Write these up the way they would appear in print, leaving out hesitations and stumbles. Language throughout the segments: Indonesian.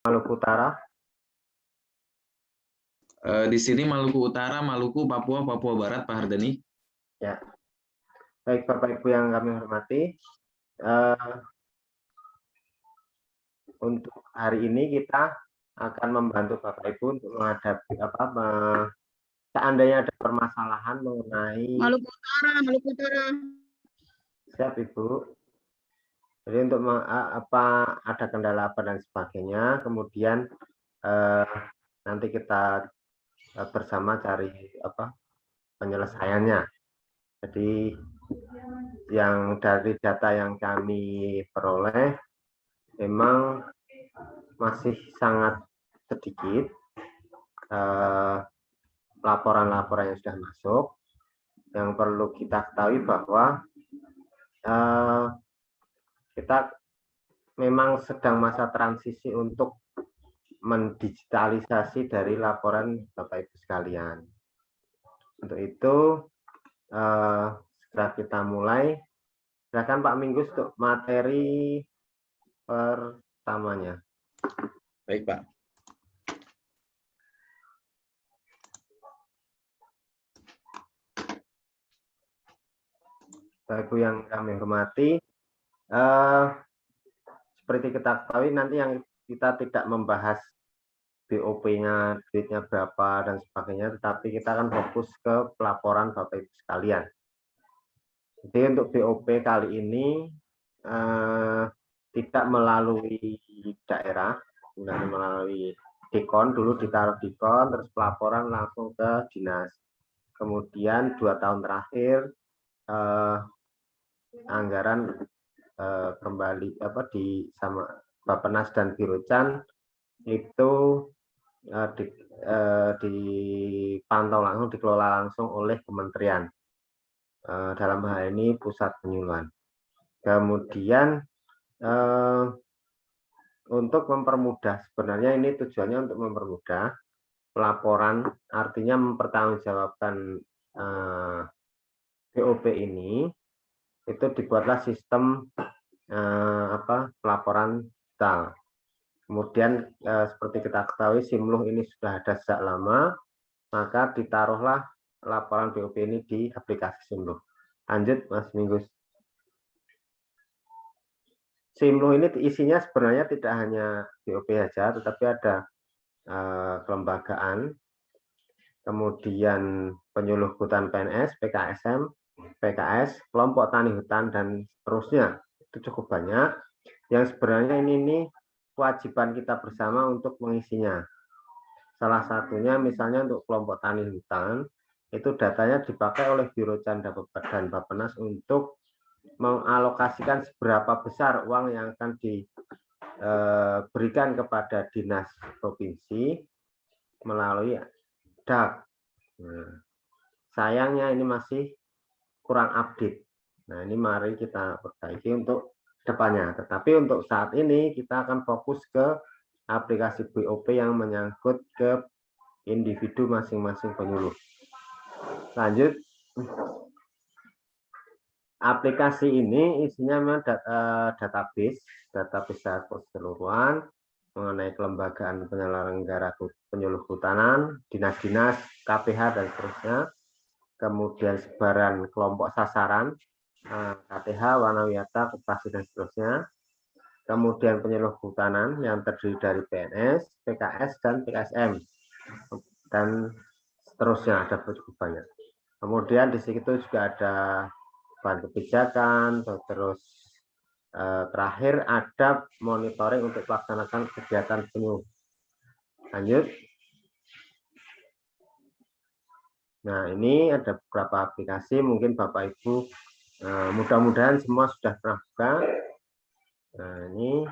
Maluku Utara. Di sini Maluku Utara, Maluku, Papua, Papua Barat, Pak Hardani. Ya, baik Bapak Ibu yang kami hormati. Untuk hari ini kita akan membantu Bapak Ibu untuk menghadapi seandainya ada permasalahan mengenai Maluku Utara, Maluku Utara. Siap Ibu. Jadi untuk ada kendala apa dan sebagainya, kemudian nanti kita bersama cari penyelesaiannya. Jadi yang dari data yang kami peroleh memang masih sangat sedikit laporan-laporan yang sudah masuk. Yang perlu kita ketahui bahwa kita memang sedang masa transisi untuk mendigitalisasi dari laporan Bapak Ibu sekalian. Untuk itu segera kita mulai. Silakan Pak Minggus untuk materi pertamanya. Baik Pak. Bapak Ibu yang kami hormati, seperti kita ketahui nanti yang kita tidak membahas BOP-nya, duitnya berapa dan sebagainya, tetapi kita akan fokus ke pelaporan Bapak Ibu sekalian. Jadi untuk BOP kali ini tidak melalui daerah, tidak melalui Dikon, dulu ditaruh Dikon, terus pelaporan langsung ke dinas. Kemudian 2 tahun terakhir anggaran kembali di sama Bappenas dan Birocan itu dipantau langsung, dikelola langsung oleh kementerian, dalam hal ini pusat penyuluhan. Kemudian untuk mempermudah, sebenarnya ini tujuannya untuk mempermudah pelaporan, artinya mempertanggungjawabkan BOP ini, itu dibuatlah sistem pelaporan digital. Kemudian seperti kita ketahui Simluh ini sudah ada sejak lama, maka ditaruhlah laporan BOP ini di aplikasi Simluh. Lanjut Mas Minggus. Simluh ini isinya sebenarnya tidak hanya BOP saja, tetapi ada kelembagaan, kemudian penyuluh hutan PNS, PKSM, PKS, kelompok tani hutan, dan seterusnya. Itu cukup banyak yang sebenarnya ini kewajiban kita bersama untuk mengisinya. Salah satunya misalnya untuk kelompok tani hutan, itu datanya dipakai oleh Birocan dan Bappenas untuk mengalokasikan seberapa besar uang yang akan diberikan kepada dinas provinsi melalui DAK. Nah, sayangnya ini masih kurang update. Nah, ini mari kita perbaiki untuk depannya. Tetapi untuk saat ini kita akan fokus ke aplikasi BOP yang menyangkut ke individu masing-masing penyuluh. Lanjut. Aplikasi ini isinya memang database secara keseluruhan mengenai kelembagaan penyelenggara penyuluh hutanan, dinas-dinas, KPH, dan seterusnya. Kemudian sebaran kelompok sasaran, KTH, Wanawiyata, Koperasi, dan seterusnya. Kemudian penyuluh hutanan yang terdiri dari PNS, PKS, dan PKSM, dan seterusnya, ada cukup banyak. Kemudian di situ juga ada bahan kebijakan, terus terakhir ada monitoring untuk melaksanakan kegiatan penyuluh. Lanjut. Nah, ini ada beberapa aplikasi, mungkin Bapak Ibu mudah-mudahan semua sudah pernah buka. Nah, ini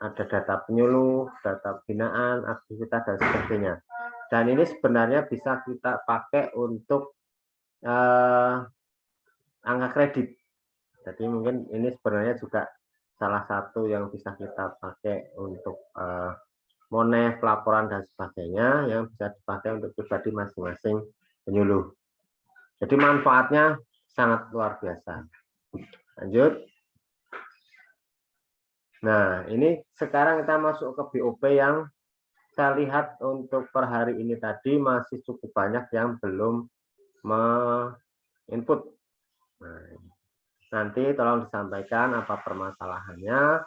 ada data penyuluh, data binaan, aktivitas, dan sebagainya. Dan ini sebenarnya bisa kita pakai untuk angka kredit. Jadi mungkin ini sebenarnya juga salah satu yang bisa kita pakai untuk monef, pelaporan, dan sebagainya yang bisa dipakai untuk pribadi masing-masing penyuluh. Jadi manfaatnya sangat luar biasa. Lanjut. Nah, ini sekarang kita masuk ke BOP yang saya lihat untuk per hari ini tadi masih cukup banyak yang belum input. Nah, nanti tolong disampaikan apa permasalahannya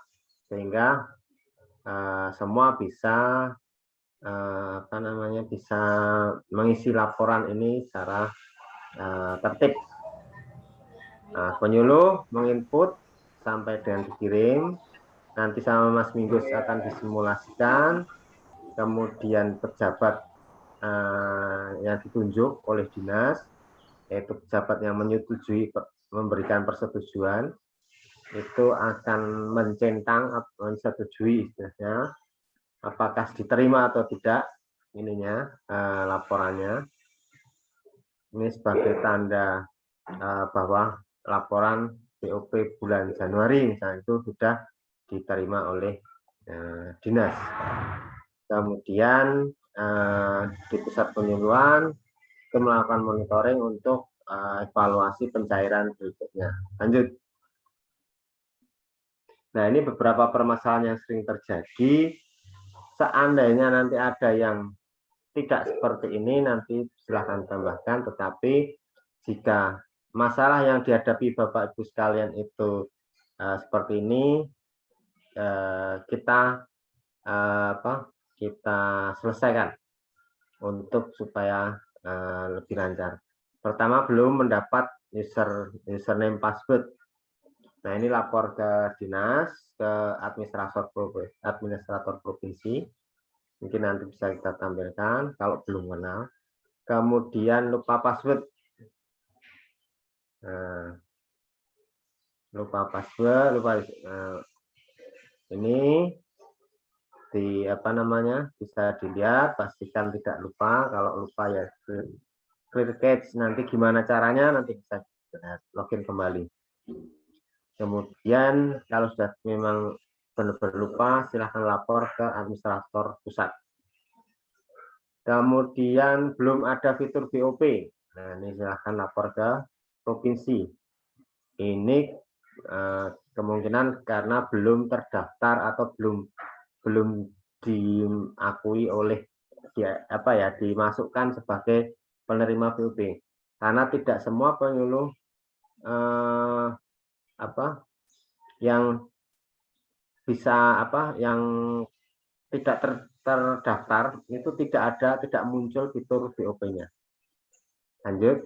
sehingga semua bisa bisa mengisi laporan ini secara tertib. Nah, penyuluh menginput sampai dengan dikirim, nanti sama Mas Minggus akan disimulasikan, kemudian pejabat yang ditunjuk oleh dinas, yaitu pejabat yang menyetujui memberikan persetujuan, itu akan mencentang menyetujui istilahnya, apakah diterima atau tidak ininya laporannya. Ini sebagai tanda bahwa laporan BOP bulan Januari misalnya itu sudah diterima oleh dinas. Kemudian di pusat penyuluhan itu melakukan monitoring untuk evaluasi pencairan berikutnya. Lanjut. Nah, ini beberapa permasalahan yang sering terjadi. Seandainya nanti ada yang tidak seperti ini, nanti silahkan tambahkan. Tetapi jika masalah yang dihadapi Bapak Ibu sekalian itu seperti ini, kita selesaikan untuk supaya lebih lancar. Pertama, belum mendapat username password. Nah, ini lapor ke dinas, ke administrator provinsi. Mungkin nanti bisa kita tampilkan kalau belum kenal. Kemudian lupa password. Ini bisa dilihat, pastikan tidak lupa. Kalau lupa ya clear cache. Nanti gimana caranya nanti bisa login kembali. Kemudian kalau sudah memang benar-benar lupa, silahkan lapor ke administrator pusat. Kemudian belum ada fitur BOP. Nah, ini silahkan lapor ke provinsi. Ini kemungkinan karena belum terdaftar atau belum diakui oleh dimasukkan sebagai penerima BOP. Karena tidak semua penyuluh yang tidak terdaftar itu tidak muncul fitur BOP-nya. Lanjut.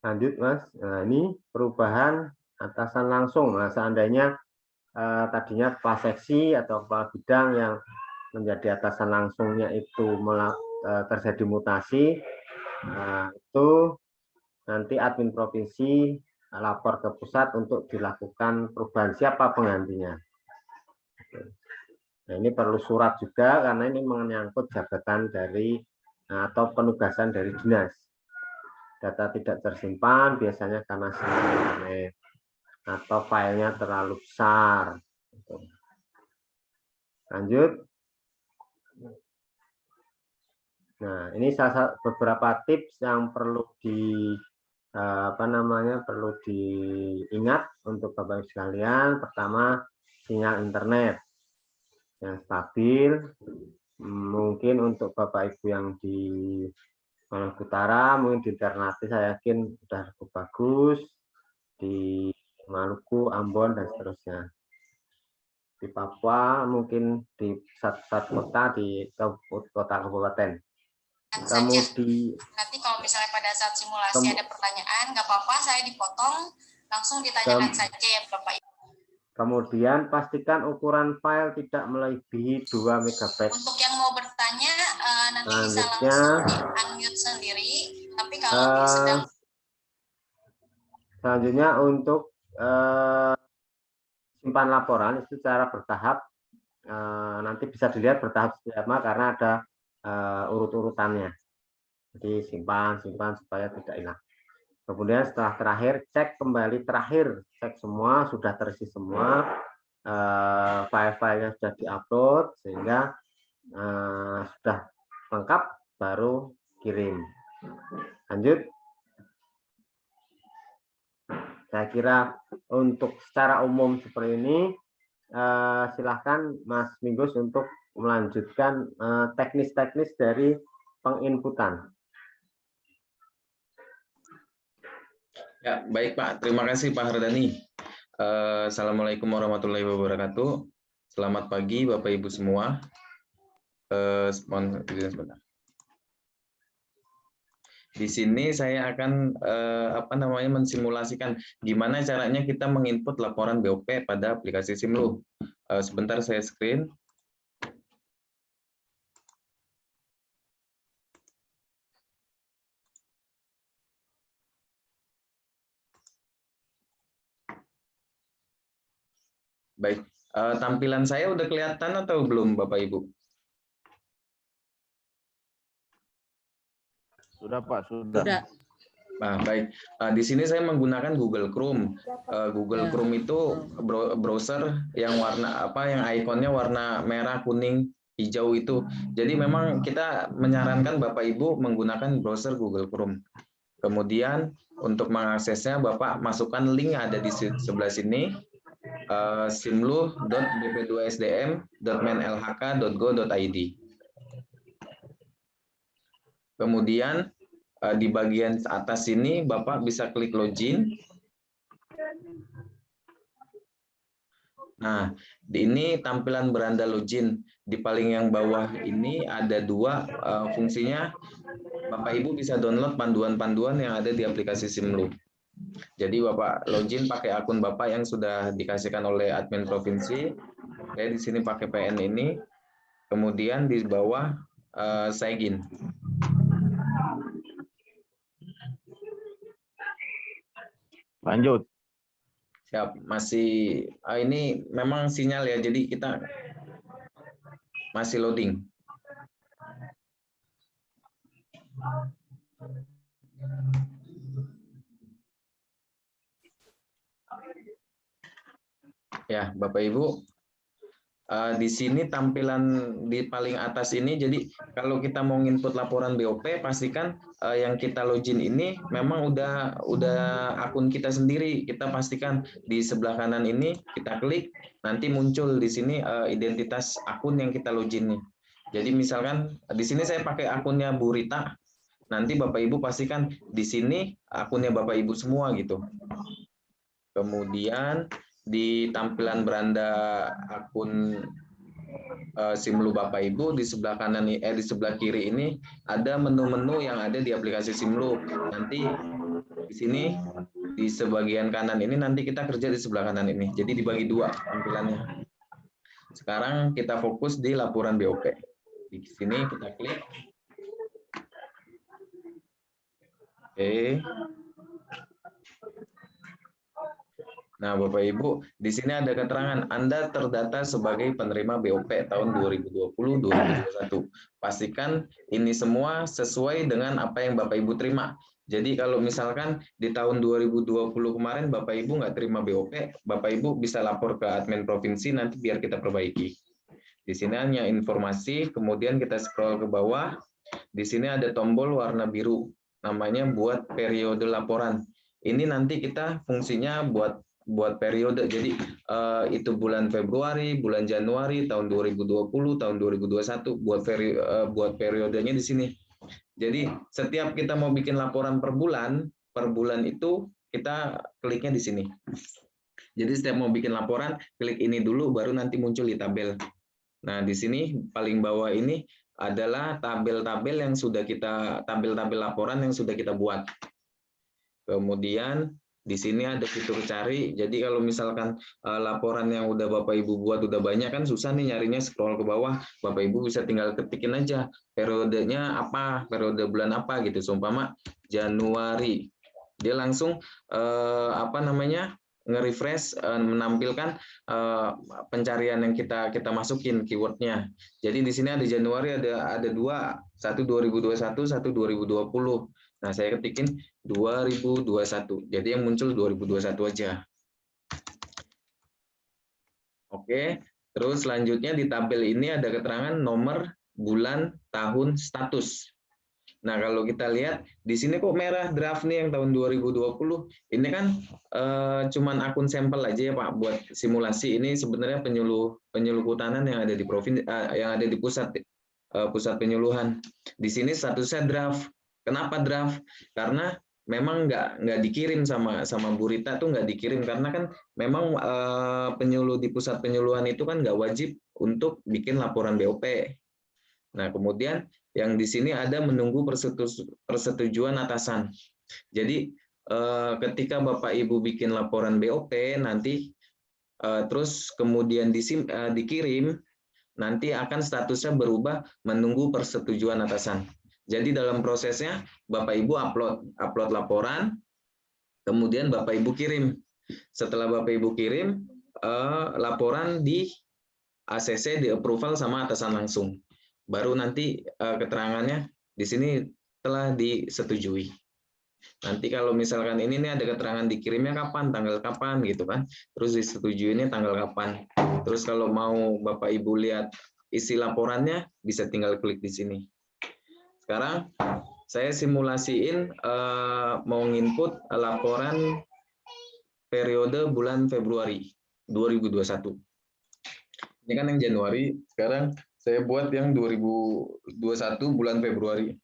Lanjut, Mas. Nah, ini perubahan atasan langsung. Nah, seandainya tadinya kepala seksi atau kepala bidang yang menjadi atasan langsungnya itu terjadi mutasi, nah, itu nanti admin provinsi lapor ke pusat untuk dilakukan perubahan siapa penggantinya. Nah, ini perlu surat juga karena ini menyangkut jabatan dari atau penugasan dari dinas. Data tidak tersimpan biasanya karena internet atau filenya terlalu besar. Lanjut. Nah, ini beberapa tips yang perlu perlu diingat untuk Bapak Ibu sekalian. Pertama, sinyal internet yang stabil. Mungkin untuk Bapak Ibu yang di Maluku Utara, mungkin di Ternate saya yakin sudah cukup bagus. Di Maluku, Ambon, dan seterusnya. Di Papua, mungkin di pusat-pusat kota, di kota kabupaten. Kemudian nanti kalau misalnya pada saat simulasi ada pertanyaan, nggak apa-apa, saya dipotong, langsung ditanyakan saja ya Bapak Ibu. Kemudian pastikan ukuran file tidak melebihi 2 MB. Untuk yang mau bertanya nanti bisa langsung di-unmute sendiri, tapi kalau sedang selanjutnya untuk simpan laporan itu secara bertahap, nanti bisa dilihat bertahap sama karena ada urut-urutannya. Jadi simpan supaya tidak hilang. Kemudian setelah terakhir cek kembali cek semua sudah terisi semua, file-filenya sudah diupload sehingga sudah lengkap baru kirim. Lanjut. Saya kira untuk secara umum seperti ini, silahkan Mas Minggus untuk melanjutkan teknis-teknis dari penginputan. Ya, baik Pak. Terima kasih Pak Hardani. Assalamualaikum warahmatullahi wabarakatuh. Selamat pagi Bapak Ibu semua. Sebentar. Di sini saya akan mensimulasikan gimana caranya kita menginput laporan BOP pada aplikasi Simlu. Sebentar saya screen. Baik, tampilan saya udah kelihatan atau belum Bapak Ibu? Sudah Pak, sudah. Nah, baik. Di sini saya menggunakan Google Chrome. Google Chrome itu browser yang yang ikonnya warna merah, kuning, hijau itu. Jadi memang kita menyarankan Bapak Ibu menggunakan browser Google Chrome. Kemudian untuk mengaksesnya Bapak masukkan link yang ada di sebelah sini, simlu.bp2sdm.menlhk.go.id. Kemudian di bagian atas sini Bapak bisa klik login. Nah, ini tampilan beranda login. Di paling yang bawah ini ada dua fungsinya. Bapak Ibu bisa download panduan-panduan yang ada di aplikasi Simlu. Jadi Bapak login pakai akun Bapak yang sudah dikasihkan oleh admin provinsi. Saya di sini pakai PN ini. Kemudian di bawah sign in. Lanjut. Siap, masih ini memang sinyal ya, jadi kita masih loading. Ya, Bapak Ibu, di sini tampilan di paling atas ini, jadi kalau kita mau input laporan BOP, pastikan yang kita login ini memang udah akun kita sendiri. Kita pastikan di sebelah kanan ini kita klik, nanti muncul di sini identitas akun yang kita login nih. Jadi misalkan di sini saya pakai akunnya Bu Rita, nanti Bapak Ibu pastikan di sini akunnya Bapak Ibu semua gitu. Kemudian di tampilan beranda akun Simlu Bapak Ibu di sebelah kanan di sebelah kiri ini ada menu-menu yang ada di aplikasi Simlu. Nanti di sini di sebagian kanan ini nanti kita kerja di sebelah kanan ini. Jadi dibagi dua tampilannya. Sekarang kita fokus di laporan BOP. Di sini kita klik. Oke. Nah, Bapak Ibu, di sini ada keterangan Anda terdata sebagai penerima BOP tahun 2020-2021. Pastikan ini semua sesuai dengan apa yang Bapak Ibu terima. Jadi kalau misalkan di tahun 2020 kemarin Bapak Ibu nggak terima BOP, Bapak Ibu bisa lapor ke admin provinsi nanti biar kita perbaiki. Di sini hanya informasi, kemudian kita scroll ke bawah. Di sini ada tombol warna biru, namanya buat periode laporan. Ini nanti kita fungsinya buat periode, jadi itu bulan Februari, bulan Januari, tahun 2020, tahun 2021, buat periodenya di sini. Jadi setiap kita mau bikin laporan per bulan itu kita kliknya di sini. Jadi setiap mau bikin laporan, klik ini dulu, baru nanti muncul di tabel. Nah di sini paling bawah ini adalah tabel-tabel yang sudah tabel-tabel laporan yang sudah kita buat. Kemudian di sini ada fitur cari. Jadi kalau misalkan laporan yang udah Bapak Ibu buat udah banyak kan susah nih nyarinya, scroll ke bawah. Bapak Ibu bisa tinggal ketikin aja periodenya apa, periode bulan apa gitu. Seumpama Januari. Dia langsung nge-refresh menampilkan pencarian yang kita masukin keywordnya. Jadi di sini ada Januari ada dua, satu 2021, satu 2020. Nah, saya ketikin 2021. Jadi yang muncul 2021 aja. Oke, terus selanjutnya di tabel ini ada keterangan nomor, bulan, tahun, status. Nah, kalau kita lihat di sini kok merah draft nih yang tahun 2020. Ini kan cuman akun sampel aja ya Pak buat simulasi. Ini sebenarnya penyuluh kehutanan yang ada di provinsi yang ada di pusat penyuluhan. Di sini statusnya draft. Kenapa draft? Karena memang nggak dikirim sama Bu Rita tuh nggak dikirim karena kan memang penyuluh di pusat penyuluhan itu kan nggak wajib untuk bikin laporan BOP. Nah, kemudian yang di sini ada menunggu persetujuan atasan. Jadi ketika Bapak Ibu bikin laporan BOP nanti terus kemudian dikirim, nanti akan statusnya berubah menunggu persetujuan atasan. Jadi dalam prosesnya Bapak Ibu upload laporan, kemudian Bapak Ibu kirim. Setelah Bapak Ibu kirim, laporan di ACC di approval sama atasan langsung. Baru nanti keterangannya di sini telah disetujui. Nanti kalau misalkan ini nih ada keterangan dikirimnya kapan, tanggal kapan gitu kan. Terus disetujuinya tanggal kapan. Terus kalau mau Bapak Ibu lihat isi laporannya bisa tinggal klik di sini. Sekarang saya simulasiin mau nginput laporan periode bulan Februari 2021. Ini kan yang Januari, sekarang saya buat yang 2021 bulan Februari.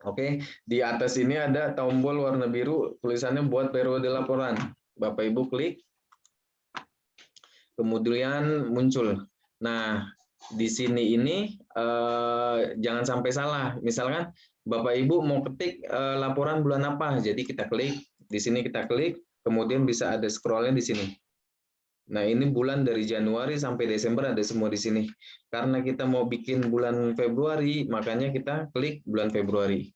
Oke, di atas ini ada tombol warna biru, tulisannya buat periode laporan. Bapak Ibu klik, kemudian muncul. Nah, di sini ini jangan sampai salah. Misalkan Bapak Ibu mau ketik laporan bulan apa, jadi kita klik, di sini kita klik, kemudian bisa ada scrollnya di sini. Nah, ini bulan dari Januari sampai Desember ada semua di sini. Karena kita mau bikin bulan Februari, makanya kita klik bulan Februari.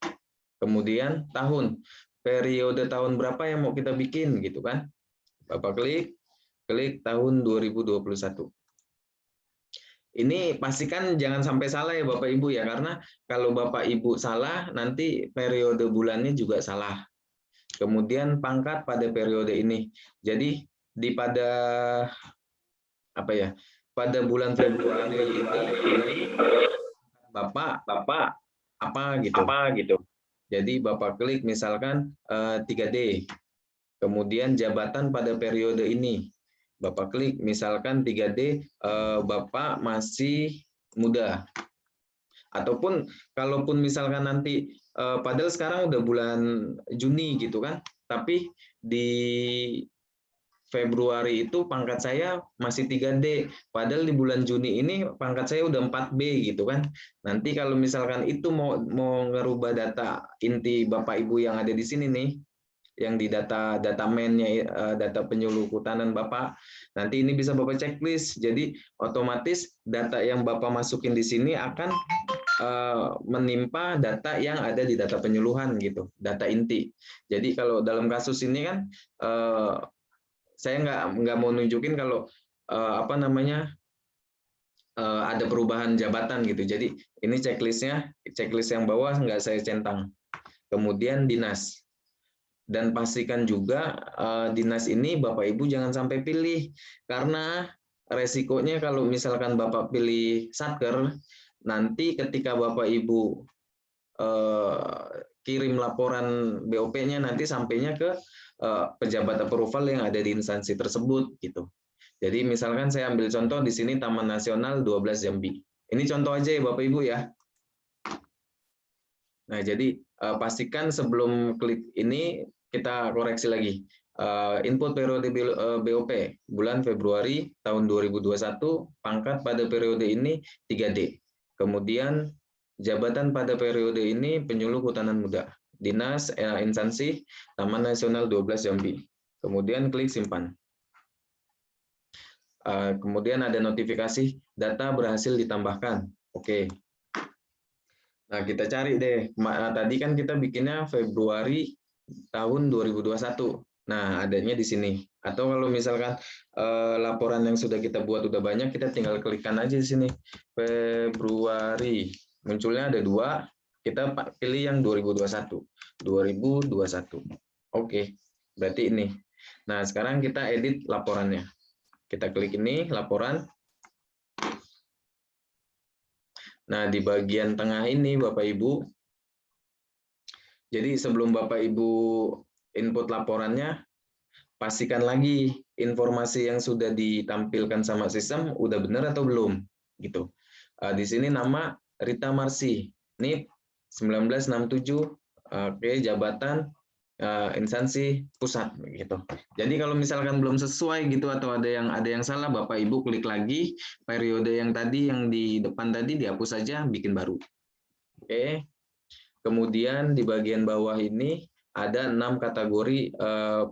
Kemudian tahun, periode tahun berapa yang mau kita bikin gitu kan. Bapak klik tahun 2021. Ini pastikan jangan sampai salah ya Bapak Ibu ya, karena kalau Bapak Ibu salah nanti periode bulannya juga salah. Kemudian pangkat pada periode ini. Jadi pada bulan Februari ini Bapak apa gitu. Jadi Bapak klik misalkan 3D. Kemudian jabatan pada periode ini. Bapak klik misalkan 3D Bapak masih muda. Ataupun kalaupun misalkan nanti padahal sekarang udah bulan Juni gitu kan. Tapi di Februari itu pangkat saya masih 3D, padahal di bulan Juni ini pangkat saya udah 4B gitu kan. Nanti kalau misalkan itu mau ngerubah data inti Bapak Ibu yang ada di sini nih, yang di data mainnya data penyuluh kehutanan Bapak, nanti ini bisa Bapak checklist. Jadi otomatis data yang Bapak masukin di sini akan menimpa data yang ada di data penyuluhan gitu, data inti. Jadi kalau dalam kasus ini kan saya nggak mau nunjukin kalau ada perubahan jabatan gitu. Jadi ini checklist yang bawah nggak saya centang. Kemudian dinas. Dan pastikan juga dinas ini Bapak Ibu jangan sampai pilih, karena resikonya kalau misalkan Bapak pilih Satker, nanti ketika Bapak Ibu kirim laporan BOP-nya nanti sampainya ke pejabat approval yang ada di instansi tersebut gitu. Jadi misalkan saya ambil contoh di sini Taman Nasional 12 Jambi. Ini contoh aja ya Bapak Ibu ya. Nah, jadi pastikan sebelum klik ini kita koreksi lagi. Input periode BOP bulan Februari tahun 2021, pangkat pada periode ini 3D. Kemudian jabatan pada periode ini penyuluh kehutanan muda. Dinas instansi Taman Nasional 12 Jambi. Kemudian klik simpan. Kemudian ada notifikasi data berhasil ditambahkan. Oke. Nah, kita cari deh. Tadi kan kita bikinnya Februari tahun 2021. Nah, adanya di sini. Atau kalau misalkan laporan yang sudah kita buat udah banyak, kita tinggal klikkan aja di sini. Februari. Munculnya ada 2. Kita pilih yang 2021. 2021. Oke. Berarti ini. Nah, sekarang kita edit laporannya. Kita klik ini, laporan. Nah, di bagian tengah ini, Bapak Ibu, Jadi sebelum Bapak Ibu input laporannya, pastikan lagi informasi yang sudah ditampilkan sama sistem udah benar atau belum gitu. Di sini nama Rita Marsi, NIP 1967, oke, jabatan instansi pusat gitu. Jadi kalau misalkan belum sesuai gitu atau ada yang salah, Bapak Ibu klik lagi periode yang tadi yang di depan tadi dihapus saja, bikin baru. Oke. Kemudian di bagian bawah ini ada 6 kategori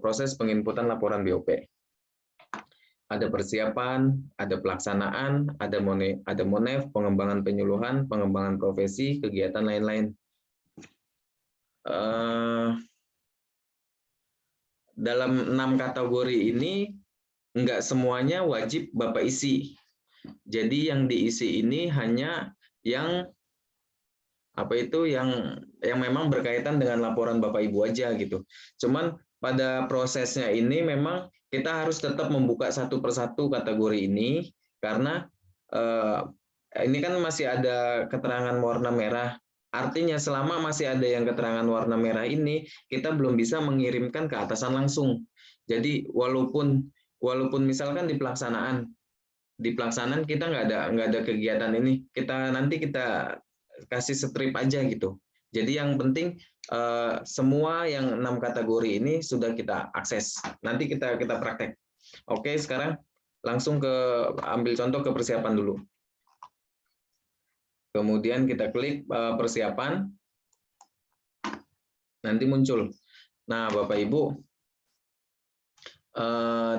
proses penginputan laporan BOP. Ada persiapan, ada pelaksanaan, ada monef, pengembangan penyuluhan, pengembangan profesi, kegiatan lain-lain. Dalam 6 kategori ini, enggak semuanya wajib Bapak isi. Jadi yang diisi ini hanya yang yang memang berkaitan dengan laporan Bapak Ibu aja gitu. Cuman pada prosesnya ini memang kita harus tetap membuka satu persatu kategori ini karena ini kan masih ada keterangan warna merah. Artinya selama masih ada yang keterangan warna merah ini, kita belum bisa mengirimkan ke atasan langsung. Jadi walaupun misalkan di pelaksanaan kita nggak ada kegiatan ini, nanti kita kasih strip aja gitu. Jadi yang penting semua yang 6 kategori ini sudah kita akses. Nanti kita praktek. Oke, sekarang langsung ambil contoh ke persiapan dulu. Kemudian kita klik persiapan. Nanti muncul. Nah, Bapak Ibu,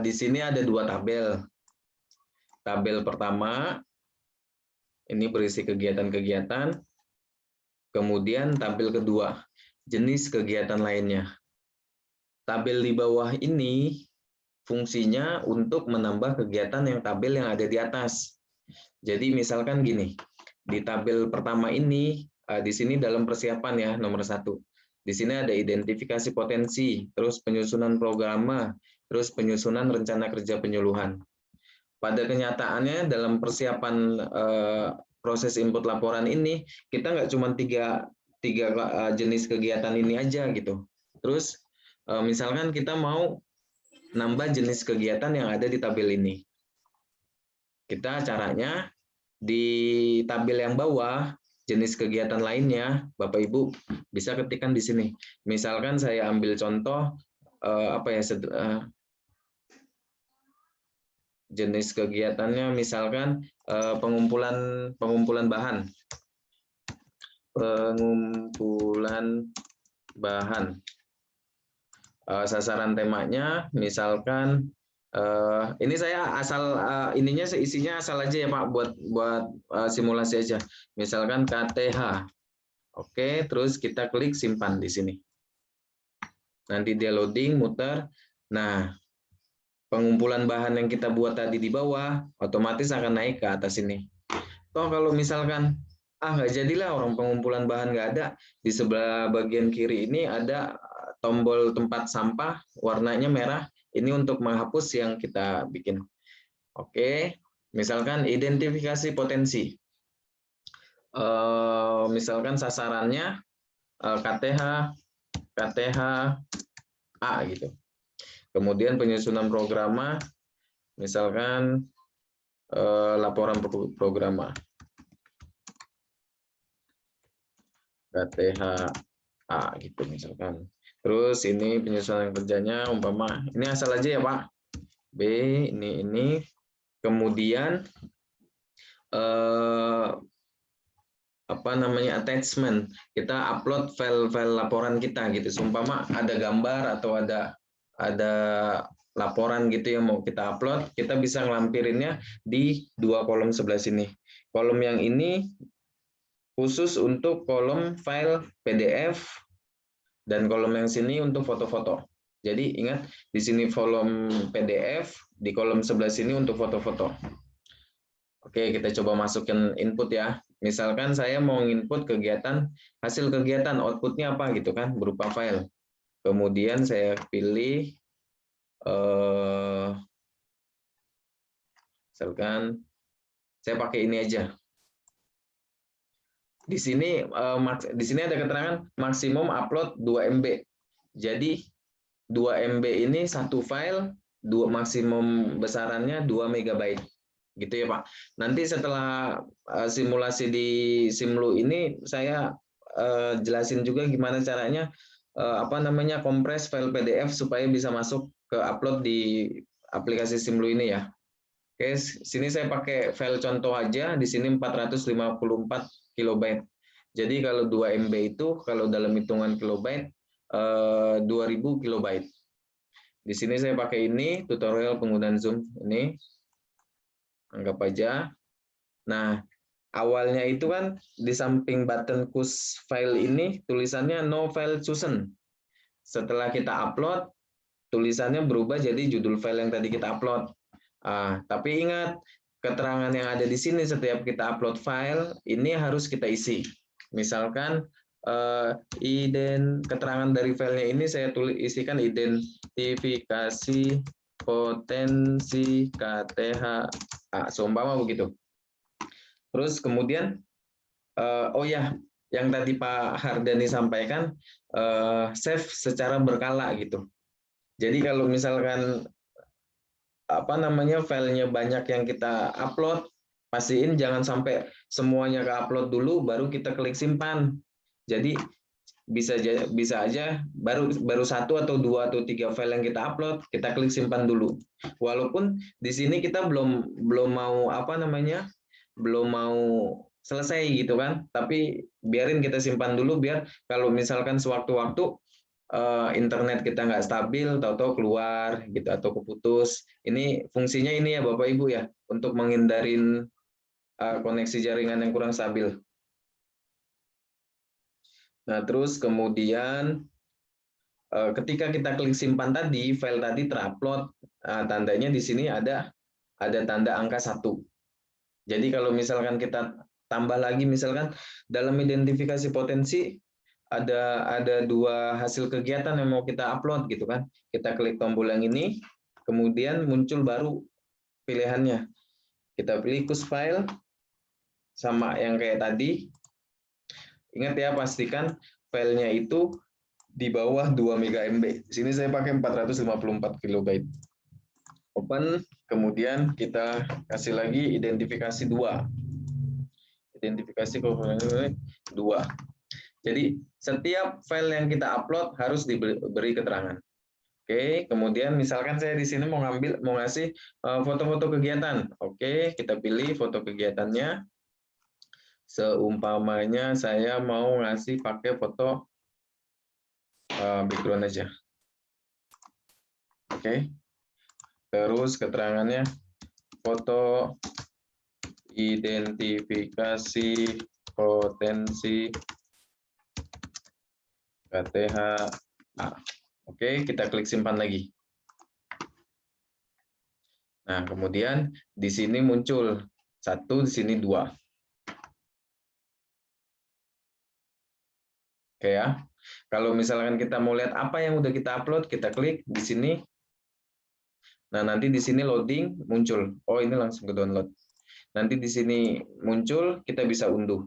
di sini ada 2 tabel. Tabel pertama ini berisi kegiatan-kegiatan. Kemudian tabel kedua, jenis kegiatan lainnya. Tabel di bawah ini fungsinya untuk menambah kegiatan tabel yang ada di atas. Jadi misalkan gini, di tabel pertama ini, di sini dalam persiapan ya, nomor 1. Di sini ada identifikasi potensi, terus penyusunan programa, terus penyusunan rencana kerja penyuluhan. Pada kenyataannya dalam persiapan proses input laporan ini, kita nggak cuma tiga jenis kegiatan ini aja gitu. Terus misalkan kita mau nambah jenis kegiatan yang ada di tabel ini. Kita caranya di tabel yang bawah, jenis kegiatan lainnya, Bapak Ibu bisa ketikkan di sini. Misalkan saya ambil contoh jenis kegiatannya misalkan pengumpulan bahan. Sasaran temanya misalkan ini saya asal isinya asal aja ya Pak, buat simulasi aja. Misalkan KTH. Oke, terus kita klik simpan di sini. Nanti dia loading, muter. Nah, pengumpulan bahan yang kita buat tadi di bawah otomatis akan naik ke atas ini. Toh kalau misalkan nggak jadilah, orang pengumpulan bahan nggak ada, di sebelah bagian kiri ini ada tombol tempat sampah warnanya merah, ini untuk menghapus yang kita bikin. Oke, misalkan identifikasi potensi, misalkan sasarannya KTH A gitu. Kemudian penyusunan programa, misalkan laporan programa KTH A gitu misalkan. Terus ini penyusunan kerjanya umpama ini asal aja ya Pak. B ini. Kemudian attachment. Kita upload file-file laporan kita gitu. Umpama ada gambar atau ada laporan gitu yang mau kita upload, kita bisa ngelampirinnya di 2 kolom sebelah sini. Kolom yang ini khusus untuk kolom file PDF dan kolom yang sini untuk foto-foto. Jadi ingat, di sini kolom PDF, di kolom sebelah sini untuk foto-foto. Oke, kita coba masukin input ya. Misalkan saya mau input hasil kegiatan, outputnya apa gitu kan, berupa file. Kemudian saya pilih misalkan saya pakai ini aja. di sini ada keterangan maksimum upload 2 MB. Jadi 2 MB ini satu file, maksimum besarannya 2 MB. Gitu ya Pak. Nanti setelah simulasi di Simlu ini saya jelasin juga gimana caranya kompres file PDF supaya bisa masuk ke upload di aplikasi Simlu ini ya. Oke, sini saya pakai file contoh aja, di sini 454 KB. Jadi kalau 2 MB itu kalau dalam hitungan kilobyte 2000 KB. Di sini saya pakai ini tutorial penggunaan Zoom ini. Anggap aja. Nah, awalnya itu kan di samping button choose file ini tulisannya no file chosen. Setelah kita upload, tulisannya berubah jadi judul file yang tadi kita upload. Tapi ingat, keterangan yang ada di sini setiap kita upload file ini harus kita isi. Misalkan keterangan dari filenya ini saya isikan identifikasi potensi KTH, seumpama begitu. Terus kemudian, oh ya, yang tadi Pak Hardani sampaikan, save secara berkala gitu. Jadi kalau misalkan filenya banyak yang kita upload, pastiin jangan sampai semuanya ke upload dulu baru kita klik simpan. Jadi bisa aja baru 1 atau 2 atau 3 file yang kita upload, kita klik simpan dulu. Walaupun di sini kita belum mau selesai gitu kan, tapi biarin kita simpan dulu biar kalau misalkan sewaktu-waktu internet kita nggak stabil, tahu-tahu keluar gitu atau keputus. Ini fungsinya ini ya Bapak Ibu ya, untuk menghindarin koneksi jaringan yang kurang stabil. Nah, terus kemudian ketika kita klik simpan tadi, file tadi terupload, tandanya di sini ada tanda angka 1. Jadi kalau misalkan kita tambah lagi, misalkan dalam identifikasi potensi ada 2 hasil kegiatan yang mau kita upload gitu kan. Kita klik tombol yang ini, kemudian muncul baru pilihannya. Kita pilih choose file, sama yang kayak tadi. Ingat ya, pastikan filenya itu di bawah 2 MB. Di sini saya pakai 454 KB. Open, kemudian kita kasih lagi identifikasi 2. Identifikasi 2. Jadi setiap file yang kita upload harus diberi keterangan. Oke, kemudian misalkan saya di sini mau ngasih foto-foto kegiatan. Oke, kita pilih foto kegiatannya. Seumpamanya saya mau ngasih pakai foto background aja. Oke. Terus keterangannya foto identifikasi potensi KTH. Oke, kita klik simpan lagi. Nah, kemudian di sini muncul 1, di sini 2. Oke ya. Kalau misalkan kita mau lihat apa yang udah kita upload, kita klik di sini. Nah, nanti di sini loading muncul. Oh, ini langsung ke download. Nanti di sini muncul, kita bisa unduh.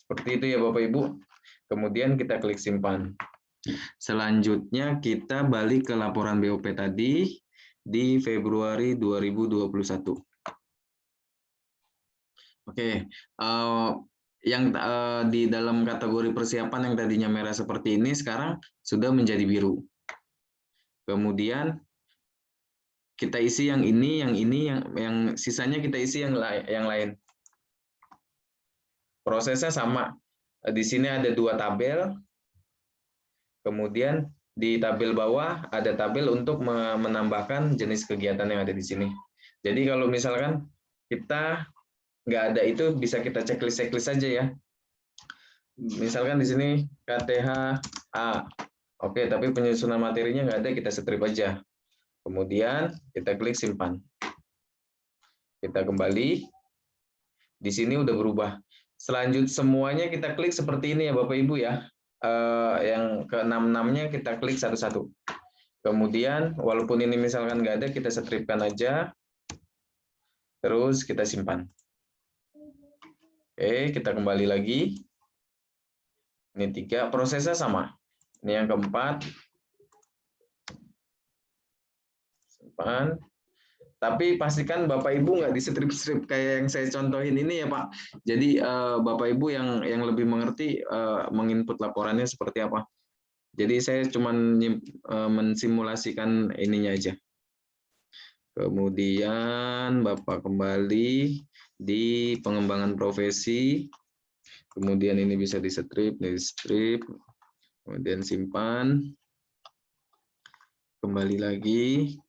Seperti itu ya Bapak Ibu. Kemudian kita klik simpan. Selanjutnya kita balik ke laporan BOP tadi di Februari 2021. Oke, yang di dalam kategori persiapan yang tadinya merah seperti ini sekarang sudah menjadi biru. Kemudian kita isi yang ini, yang sisanya kita isi yang lain. Prosesnya sama. Di sini ada 2 tabel. Kemudian di tabel bawah ada tabel untuk menambahkan jenis kegiatan yang ada di sini. Jadi kalau misalkan kita nggak ada itu bisa kita checklist aja ya. Misalkan di sini KTH A. Oke, tapi penyusunan materinya nggak ada, kita strip aja. Kemudian kita klik simpan. Kita kembali. Di sini udah berubah. Selanjutnya semuanya kita klik seperti ini ya Bapak Ibu ya. Yang ke-6-6-nya kita klik satu-satu. Kemudian walaupun ini misalkan nggak ada, kita stripkan aja. Terus kita simpan. Oke, kita kembali lagi. Ini 3, prosesnya sama. Ini yang keempat. Simpan. Tapi pastikan Bapak Ibu nggak di strip-strip kayak yang saya contohin ini ya Pak. Jadi Bapak Ibu yang lebih mengerti menginput laporannya seperti apa. Jadi saya cuma mensimulasikan ininya aja. Kemudian Bapak kembali di pengembangan profesi. Kemudian ini bisa di strip, kemudian simpan. Kembali lagi.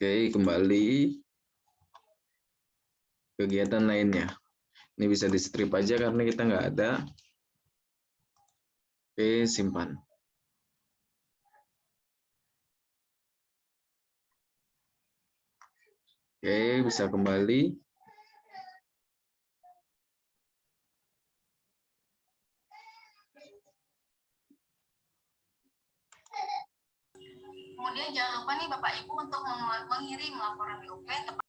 Oke, kembali. Kegiatan lainnya. Ini bisa di strip aja karena kita nggak ada. Oke, simpan. Oke, bisa kembali. Kemudian jangan lupa nih Bapak Ibu untuk mengirim laporan BOP tepat.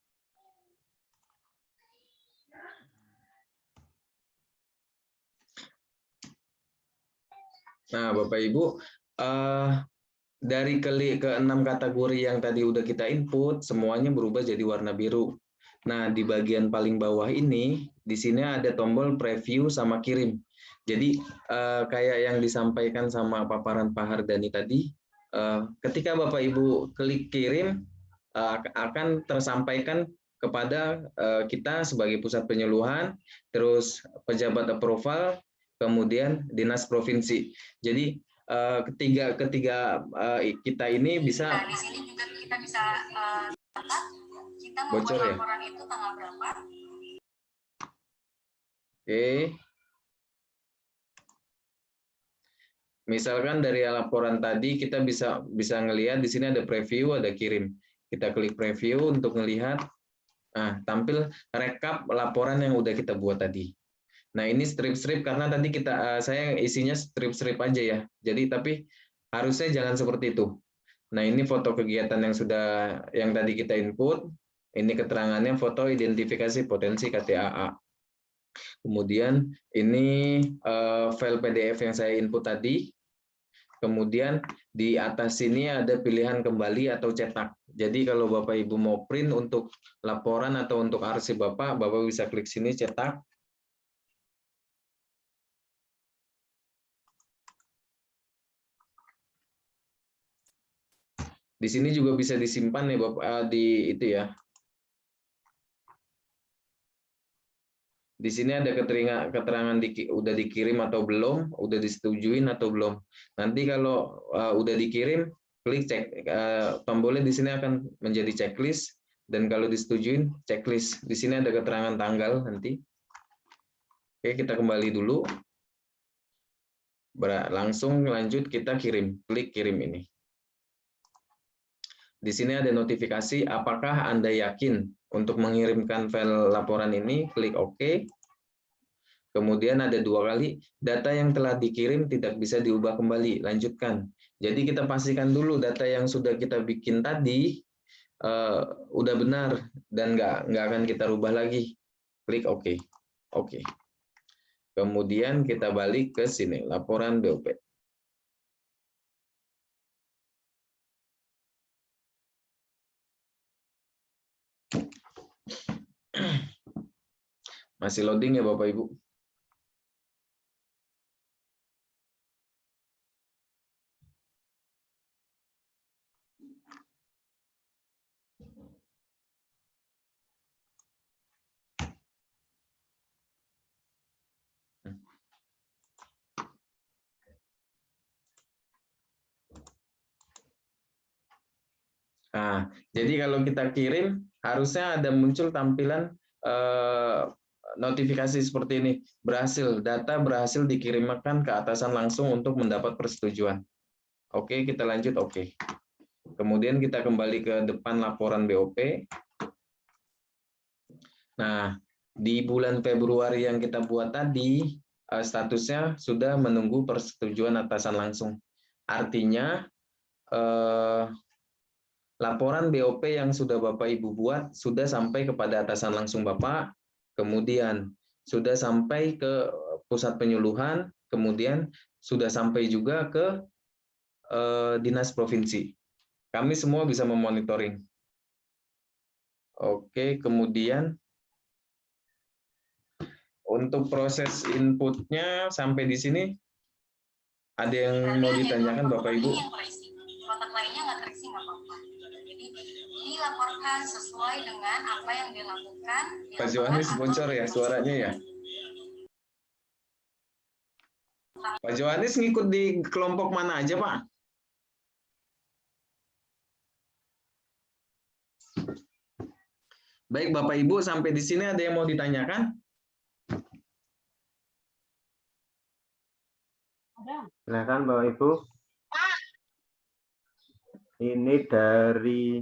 Nah, Bapak Ibu, dari ke-6 kategori yang tadi udah kita input, semuanya berubah jadi warna biru. Nah, di bagian paling bawah ini, di sini ada tombol preview sama kirim. Jadi, kayak yang disampaikan sama paparan Pak Hardani tadi, ketika Bapak Ibu klik kirim, akan tersampaikan kepada kita sebagai pusat penyuluhan, terus pejabat approval, kemudian dinas provinsi. Jadi ketiga kita ini bisa. Nah, di sini juga kita bisa kita membuat bocor ya? laporan itu tanggal berapa. Oke. Misalkan dari laporan tadi kita bisa ngelihat di sini ada preview, ada kirim. Kita klik preview untuk melihat. Nah, tampil rekap laporan yang udah kita buat tadi. Nah, ini strip-strip karena tadi saya isinya strip-strip aja ya. Jadi tapi harusnya jangan seperti itu. Nah, ini foto kegiatan yang tadi kita input. Ini keterangannya foto identifikasi potensi KTAA. Kemudian ini file PDF yang saya input tadi. Kemudian di atas sini ada pilihan kembali atau cetak. Jadi kalau Bapak Ibu mau print untuk laporan atau untuk arsip Bapak bisa klik sini cetak. Di sini juga bisa disimpan ya Bapak di itu ya. Di sini ada keterangan udah dikirim atau belum, udah disetujuin atau belum. Nanti kalau udah dikirim, klik cek tombolnya di sini akan menjadi checklist dan kalau disetujuin checklist. Di sini ada keterangan tanggal nanti. Oke, kita kembali dulu. Langsung lanjut kita kirim, klik kirim ini. Di sini ada notifikasi, apakah Anda yakin untuk mengirimkan file laporan ini, klik OK. Kemudian ada 2 kali, data yang telah dikirim tidak bisa diubah kembali, lanjutkan. Jadi kita pastikan dulu data yang sudah kita bikin tadi, udah benar, dan nggak akan kita rubah lagi. Klik OK. OK. Kemudian kita balik ke sini, laporan BOP. Masih loading ya Bapak Ibu? Nah, jadi kalau kita kirim, harusnya ada muncul tampilan notifikasi seperti ini. Data berhasil dikirimkan ke atasan langsung untuk mendapat persetujuan. Oke, kita lanjut. Oke. Kemudian kita kembali ke depan laporan BOP. Nah, di bulan Februari yang kita buat tadi, statusnya sudah menunggu persetujuan atasan langsung. Artinya laporan BOP yang sudah Bapak Ibu buat sudah sampai kepada atasan langsung Bapak, kemudian sudah sampai ke pusat penyuluhan, kemudian sudah sampai juga ke dinas provinsi. Kami semua bisa memonitoring. Oke, kemudian untuk proses inputnya sampai di sini, ada yang mau ditanyakan Bapak Ibu? Kotak lainnya nggak terisi nggak apa-apa. Jadi dilaporkan sesuai dengan apa yang dilakukan. Pak Johanis bocor ya suaranya ya? Pak Johanis ngikut di kelompok mana aja Pak? Baik Bapak Ibu, sampai di sini ada yang mau ditanyakan? Silakan Bapak Ibu. Ini dari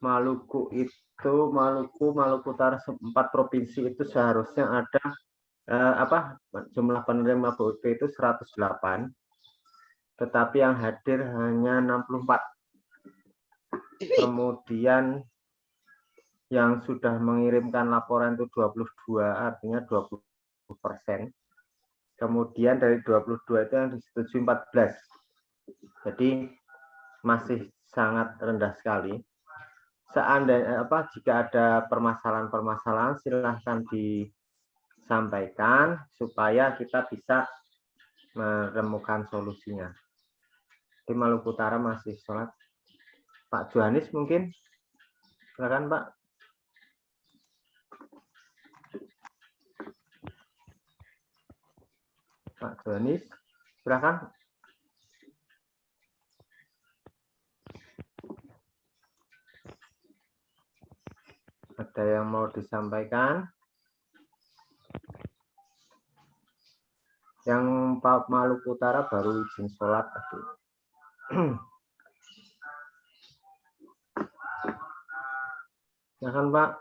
Maluku itu, Maluku Utara 4 provinsi itu seharusnya ada jumlah penerima BOP itu 108, tetapi yang hadir hanya 64. Kemudian yang sudah mengirimkan laporan itu 22, artinya 20%. Kemudian dari 22 itu yang disetujui 14. Jadi masih sangat rendah sekali. Seandainya jika ada permasalahan-permasalahan silahkan disampaikan supaya kita bisa menemukan solusinya. Di Maluku Utara masih sholat. Pak Johanis mungkin, silakan Pak. Pak Johanis, silakan. Ada yang mau disampaikan? Yang Pak Maluku Utara baru izin sholat tadi. Silakan Pak.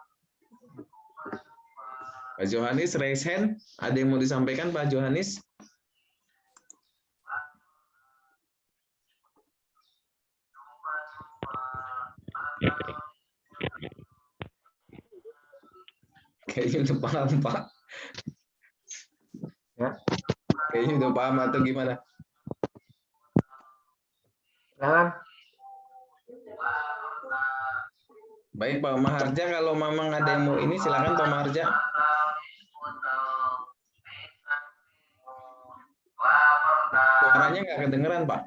Pak Johanis raise hand. Ada yang mau disampaikan Pak Johanis? Kayaknya udah paham Pak. Ya. Kayaknya udah paham atau gimana? Silakan. Baik Pak Maharja, kalau memang ada yang mau ini silakan Pak Maharja. Suaranya nggak kedengeran Pak.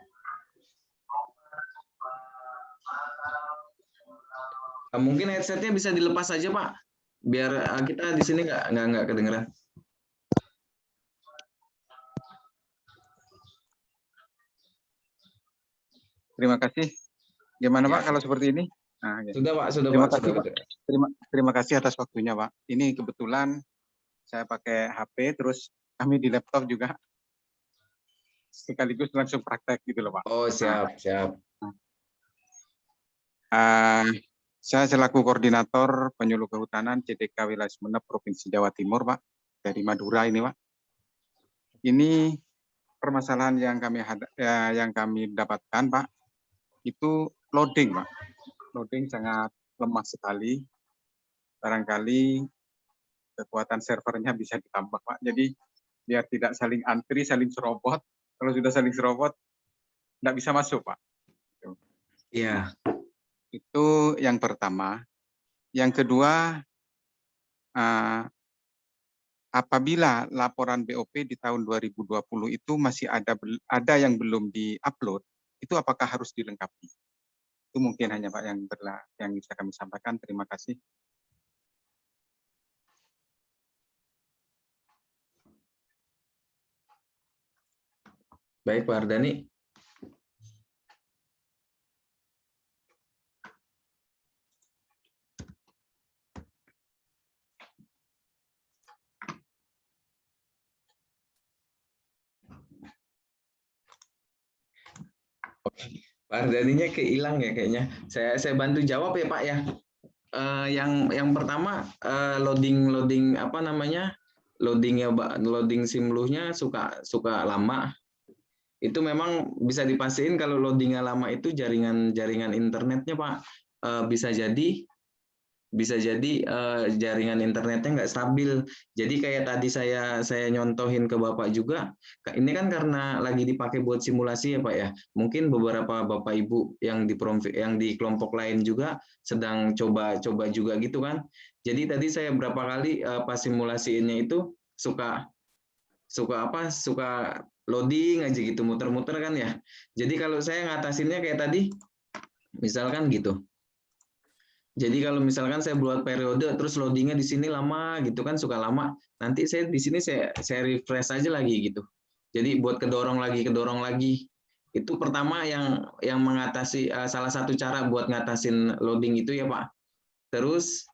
Mungkin headsetnya bisa dilepas saja Pak, biar kita di sini nggak kedengeran. Terima kasih. Gimana Pak kalau seperti ini? Nah, gitu. Sudah Pak, sudah Terima Pak. kasih Sudah, Pak. Terima kasih atas waktunya Pak. Ini kebetulan saya pakai HP, terus kami di laptop juga sekaligus langsung praktek gitu loh Pak. Oh siap, siap. Saya selaku koordinator penyuluh kehutanan CDK Wilayah Sumeneb Provinsi Jawa Timur Pak, dari Madura ini Pak. Ini permasalahan yang kami dapatkan Pak, itu loading Pak. Loading sangat lemah sekali. Barangkali kekuatan servernya bisa ditambah Pak. Jadi biar tidak saling antri, saling serobot. Kalau sudah saling serobot, tidak bisa masuk Pak. Iya. Itu yang pertama. Yang kedua, apabila laporan BOP di tahun 2020 itu masih ada yang belum di-upload, itu apakah harus dilengkapi? Itu mungkin hanya Pak yang bisa kami sampaikan. Terima kasih. Baik Pak Ardani. Oke, Pak Ardaninya kehilang ya kayaknya. Saya bantu jawab ya Pak ya. Yang pertama loading apa namanya? loading Simluh-nya suka lama. Itu memang bisa dipastiin kalau loadingnya lama itu jaringan internetnya, Pak. Bisa jadi jaringan internetnya nggak stabil. Jadi kayak tadi saya nyontohin ke Bapak juga, ini kan karena lagi dipakai buat simulasi ya Pak ya. Mungkin beberapa Bapak Ibu yang di kelompok lain juga sedang coba juga gitu kan. Jadi tadi saya berapa kali pas simulasiinnya itu suka loading aja gitu, muter-muter kan ya. Jadi kalau saya ngatasinnya kayak tadi, misalkan gitu. Jadi kalau misalkan saya buat periode terus loadingnya di sini lama gitu kan, suka lama. Nanti saya di sini saya refresh aja lagi gitu. Jadi buat kedorong lagi. Itu pertama yang mengatasi salah satu cara buat ngatasin loading itu ya Pak. Terus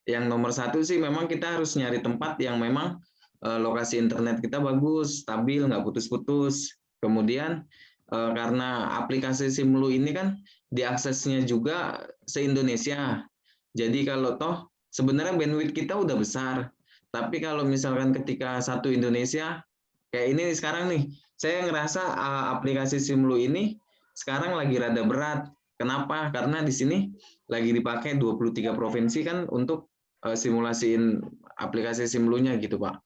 yang nomor satu sih memang kita harus nyari tempat yang memang lokasi internet kita bagus, stabil, nggak putus-putus. Kemudian karena aplikasi Simlu ini kan diaksesnya juga se-Indonesia. Jadi kalau toh sebenarnya bandwidth kita udah besar, tapi kalau misalkan ketika satu Indonesia, kayak ini sekarang nih, saya ngerasa aplikasi Simlu ini sekarang lagi rada berat. Kenapa? Karena di sini lagi dipakai 23 provinsi kan untuk simulasiin aplikasi Simlu-nya gitu, Pak.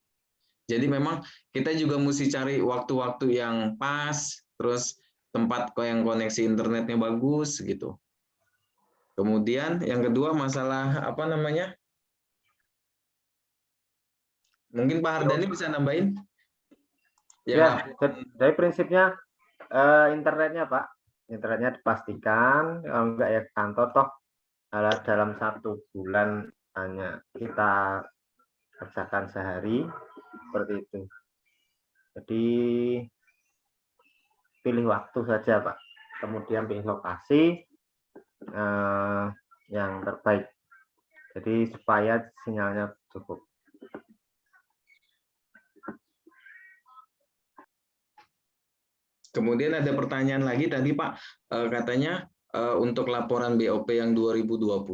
Jadi memang kita juga mesti cari waktu-waktu yang pas, terus tempat yang koneksi internetnya bagus gitu. Kemudian yang kedua masalah apa namanya? Mungkin Pak Hardani bisa nambahin? Ya, jadi prinsipnya internetnya Pak, internetnya dipastikan, kalau enggak ya kantor toh dalam 1 bulan hanya kita kerjakan sehari, seperti itu. Jadi pilih waktu saja Pak, kemudian pilih lokasi yang terbaik. Jadi supaya sinyalnya cukup. Kemudian ada pertanyaan lagi tadi Pak, katanya untuk laporan BOP yang 2020,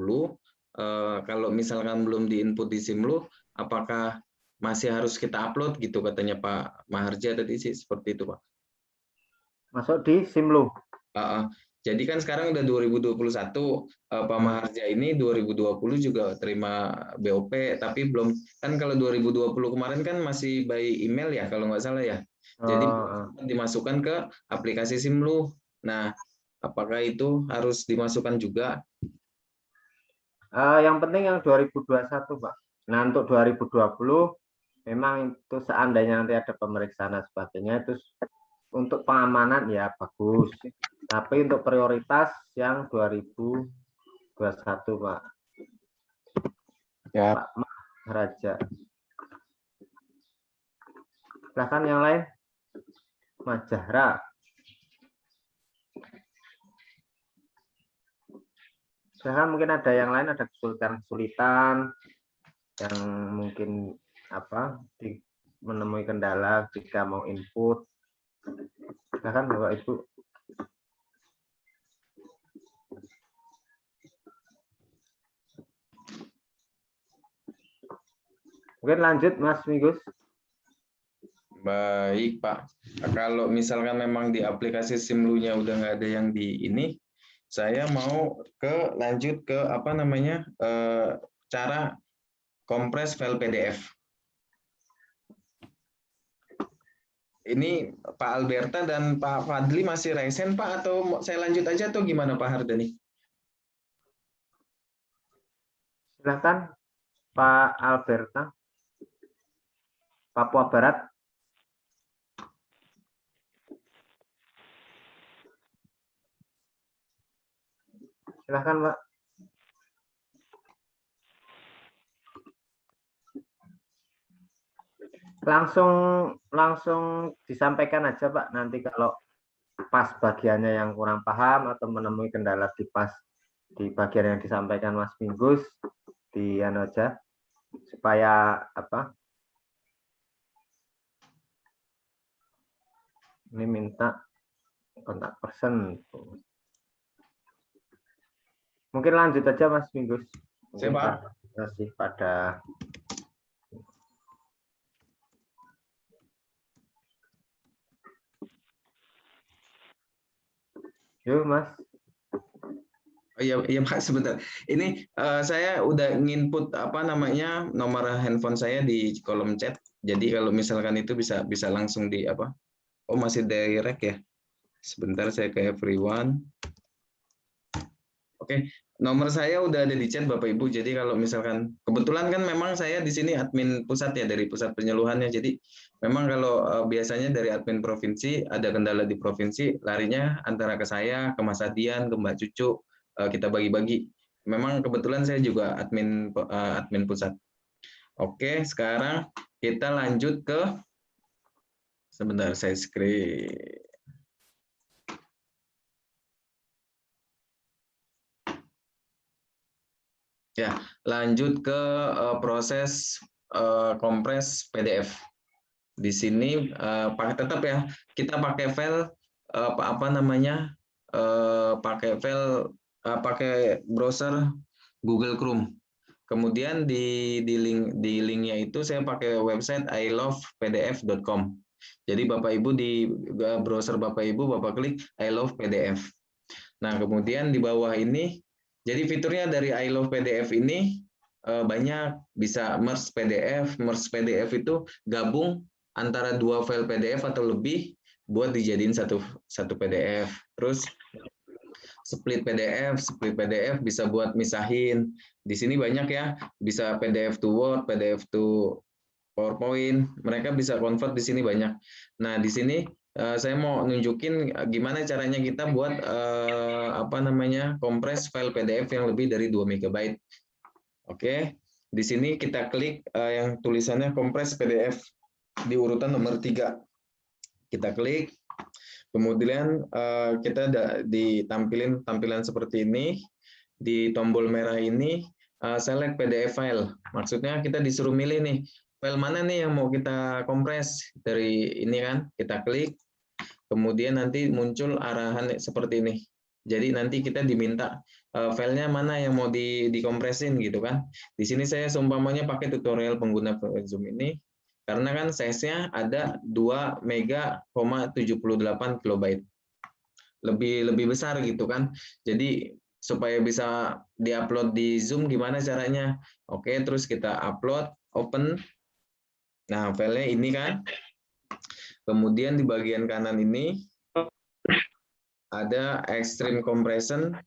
kalau misalkan belum diinput di Simlu, apakah masih harus kita upload gitu katanya Pak Maharja tadi sih, seperti itu Pak. Masuk di Simlu. Jadi kan sekarang udah 2021, Pak Maharja ini 2020 juga terima BOP, tapi belum, kan kalau 2020 kemarin kan masih by email ya kalau nggak salah ya. Jadi dimasukkan ke aplikasi Simlu. Nah, apakah itu harus dimasukkan juga? Yang penting yang 2021 Pak. Nah untuk 2020 memang itu seandainya nanti ada pemeriksaan dan sebagainya itu untuk pengamanan ya bagus. Tapi untuk prioritas yang 2021 Pak. Ya. Pak Maharaja. Silahkan yang lain. Mas Zahra. Silahkan mungkin ada yang lain, ada kesulitan yang mungkin menemui kendala jika mau input. Silahkan Bapak Ibu. Mungkin lanjut Mas Minggus. Baik Pak, kalau misalkan memang di aplikasi Simlu-nya udah nggak ada yang di ini, saya mau lanjut ke apa namanya cara kompres file PDF. Ini Pak Alberta dan Pak Fadli masih resen Pak, atau saya lanjut aja atau gimana Pak Hardani? Silakan Pak Alberta, Papua Barat. Silakan Pak. Langsung disampaikan aja Pak, nanti kalau pas bagiannya yang kurang paham atau menemui kendala di bagian yang disampaikan Mas Minggus, di aja supaya ini minta kontak person. Mungkin lanjut aja Mas Minggus. Terima kasih pada Yuk, Mas. Oh iya, iya Pak, sebentar. Ini saya udah nginput apa namanya nomor handphone saya di kolom chat. Jadi kalau misalkan itu bisa langsung di apa? Oh masih direct ya. Sebentar saya ke everyone. Oke, nomor saya udah ada di chat Bapak Ibu. Jadi kalau misalkan kebetulan kan memang saya di sini admin pusat ya dari pusat penyuluhannya. Jadi memang kalau biasanya dari admin provinsi ada kendala di provinsi, larinya antara ke saya, ke Mas Adian, ke Mbak Cucu, kita bagi-bagi. Memang kebetulan saya juga admin pusat. Oke, sekarang kita lanjut ke sebentar saya screen. Ya, lanjut ke proses kompres PDF. Di sini pakai tetap ya, kita pakai file apa namanya? Pakai file pakai browser Google Chrome. Kemudian di linknya itu saya pakai website ilovepdf.com. Jadi Bapak Ibu di browser Bapak Ibu Bapak klik I love PDF. Nah, kemudian di bawah ini jadi fiturnya dari I love PDF ini banyak, bisa merge PDF. Merge PDF itu gabung antara dua file PDF atau lebih buat dijadiin satu PDF. Terus split PDF bisa buat misahin. Di sini banyak ya, bisa PDF to Word, PDF to PowerPoint, mereka bisa convert di sini banyak. Nah, di sini saya mau nunjukin gimana caranya kita buat apa namanya kompres file PDF yang lebih dari 2 MB. Oke, di sini kita klik yang tulisannya kompres PDF di urutan nomor 3. Kita klik, kemudian kita ditampilin tampilan seperti ini. Di tombol merah ini select PDF file. Maksudnya kita disuruh milih nih, file mana nih yang mau kita kompres. Dari ini kan, kita klik, kemudian nanti muncul arahan seperti ini. Jadi nanti kita diminta filenya mana yang mau dikompresin gitu kan. Di sini saya seumpamanya pakai tutorial pengguna Zoom ini, karena kan size-nya ada 2 MB,78 kilobyte. Lebih besar gitu kan. Jadi supaya bisa diupload di Zoom gimana caranya? Oke, terus kita upload, open. Nah, filenya ini kan. Kemudian di bagian kanan ini ada extreme compression,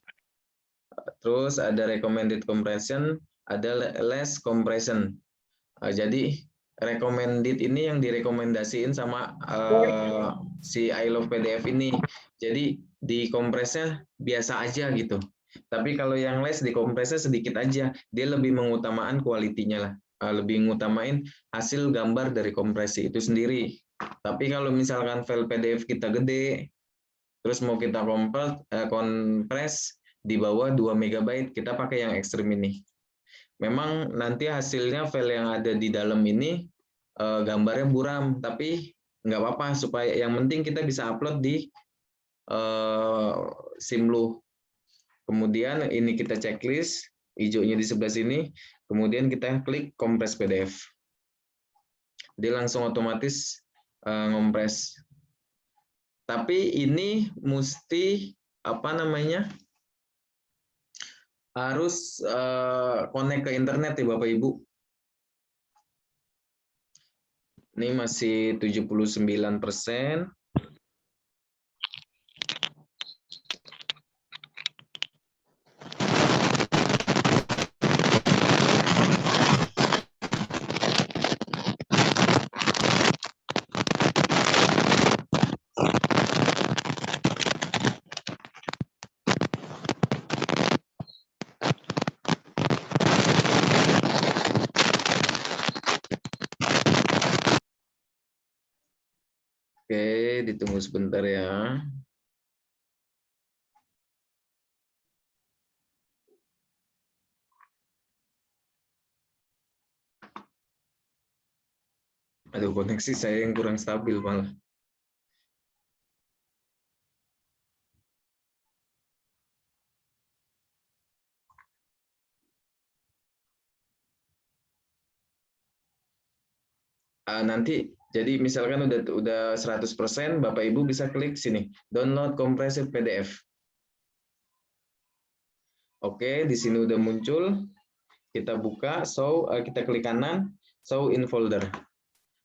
terus ada recommended compression, ada less compression. Jadi recommended ini yang direkomendasiin sama si I love PDF ini. Jadi dikompresnya biasa aja gitu. Tapi kalau yang less dikompresnya sedikit aja. Dia lebih mengutamakan kualitinya lah. Lebih mengutamain hasil gambar dari kompresi itu sendiri. Tapi kalau misalkan file PDF kita gede, terus mau kita kompres di bawah 2 MB, kita pakai yang ekstrim ini. Memang nanti hasilnya file yang ada di dalam ini gambarnya buram, tapi nggak apa-apa, supaya yang penting kita bisa upload di Simlu. Kemudian ini kita checklist, hijaunya di sebelah sini, kemudian kita klik kompres PDF. Dia langsung otomatis ngompres. Tapi ini mesti apa namanya? Harus connect ke internet ya Bapak Ibu. Ini masih 79%. Oke, ditunggu sebentar ya. Aduh, koneksi saya yang kurang stabil malah. Nanti jadi misalkan udah 100%, Bapak Ibu bisa klik sini, download compressive PDF. Oke, di sini udah muncul. Kita buka, kita klik kanan, show in folder.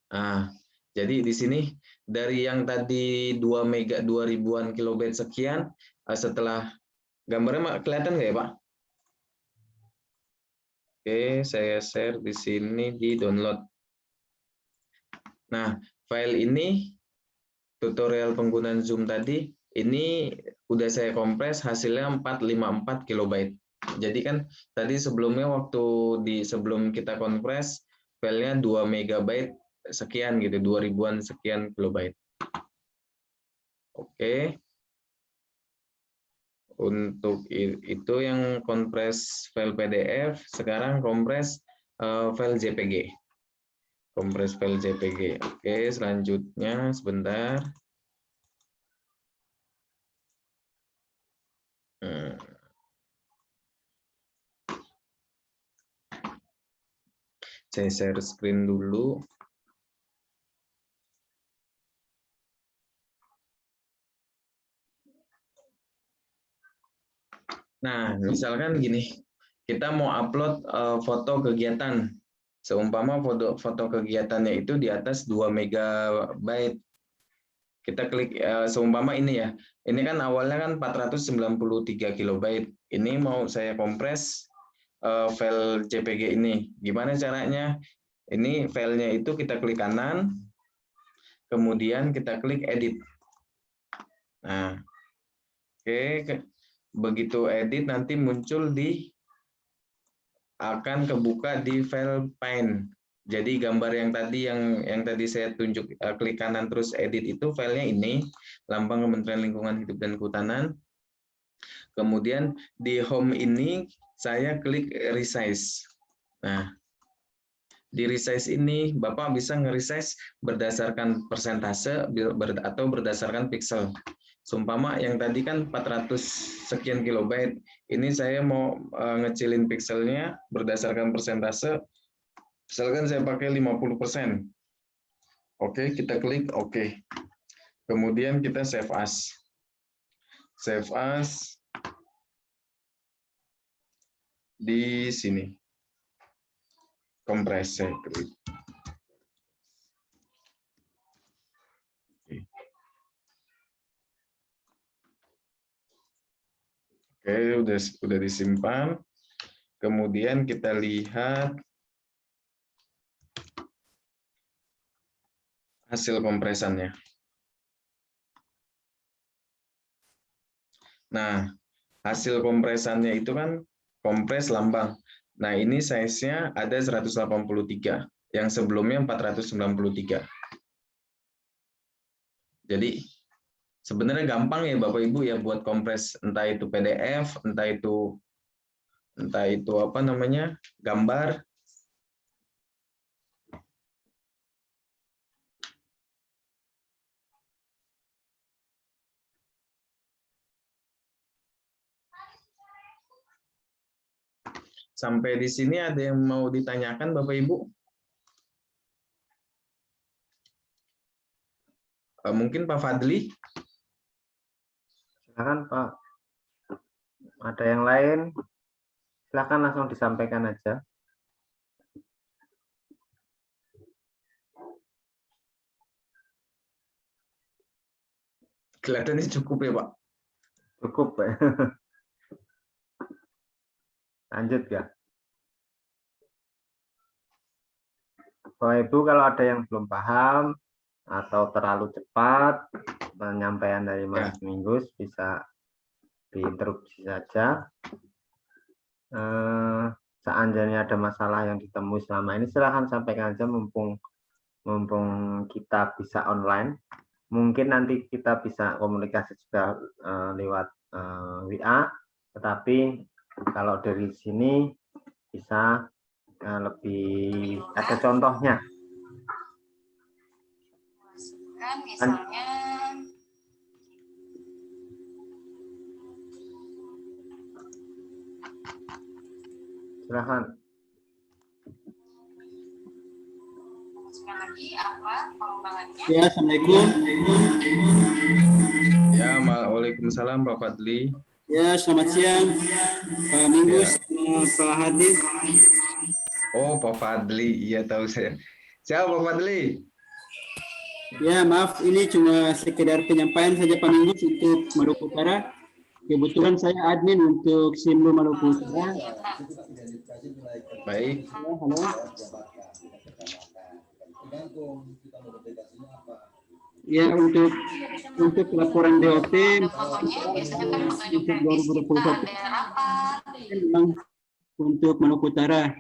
Nah, jadi di sini dari yang tadi 2 mega 2000-an kilobyte sekian, setelah gambarnya kelihatan nggak ya, Pak? Oke, saya share di sini di download. Nah, file ini tutorial penggunaan Zoom tadi ini udah saya kompres, hasilnya 454 kilobyte. Jadi kan tadi sebelumnya sebelum kita kompres filenya 2 megabyte sekian gitu, 2000-an sekian kilobyte. Oke. Untuk itu yang kompres file PDF, sekarang kompres file JPG. Kompres file JPG. Oke, selanjutnya sebentar. Saya share screen dulu. Nah, misalkan gini, kita mau upload foto kegiatan. Seumpama foto kegiatannya itu di atas 2 megabyte. Kita klik, seumpama ini ya, ini kan awalnya kan 493 kilobyte. Ini mau saya kompres file JPG ini. Gimana caranya? Ini filenya itu kita klik kanan, kemudian kita klik edit. Nah, oke, begitu edit nanti muncul akan kebuka di file Paint. Jadi gambar yang tadi saya tunjuk, klik kanan terus edit itu filenya ini, lambang Kementerian Lingkungan Hidup dan Kehutanan. Kemudian di home ini saya klik resize. Nah, di resize ini Bapak bisa nge-resize berdasarkan persentase atau berdasarkan pixel. Seumpama yang tadi kan 400 sekian kilobyte, ini saya mau ngecilin pixelnya berdasarkan persentase, misalkan saya pakai 50%. Oke, kita klik oke. Kemudian kita save as. Save as di sini. Kompres saya klik. Oke, udah disimpan. Kemudian kita lihat hasil kompresannya. Nah, hasil kompresannya itu kan kompres lambang. Nah, ini size-nya ada 183, yang sebelumnya 493. Jadi sebenarnya gampang ya Bapak Ibu ya buat kompres, entah itu PDF, entah itu apa namanya, gambar. Sampai di sini ada yang mau ditanyakan Bapak Ibu? Mungkin Pak Fadli? Silakan Pak. Ada yang lain? Silakan langsung disampaikan aja. Kelihatannya cukup ya Pak? Cukup Pak. Lanjut ya. Bapak Ibu kalau ada yang belum paham atau terlalu cepat penyampaian dari Mas Minggus bisa diinterupsi saja. Seandainya ada masalah yang ditemui selama ini silahkan sampaikan aja mumpung kita bisa online. Mungkin nanti kita bisa komunikasi juga lewat WA, tetapi kalau dari sini bisa lebih ada contohnya. Misalnya silakan. lagi apa pengembangannya? Ya, Assalamualaikum. Ya, Waalaikumsalam Pak Fadli. Ya, selamat siang Pak Minggus, Pak Hadi. Oh, Pak Fadli, iya tahu saya. Siapa Pak Fadli? Ya, maaf, ini cuma sekedar penyampaian saja Pak Minggus untuk Maluku Utara. Kebetulan saya admin untuk Simlu Maluku Utara. Baik. Halo. Ya, untuk laporan BOP untuk 2021 memang untuk Maluku Utara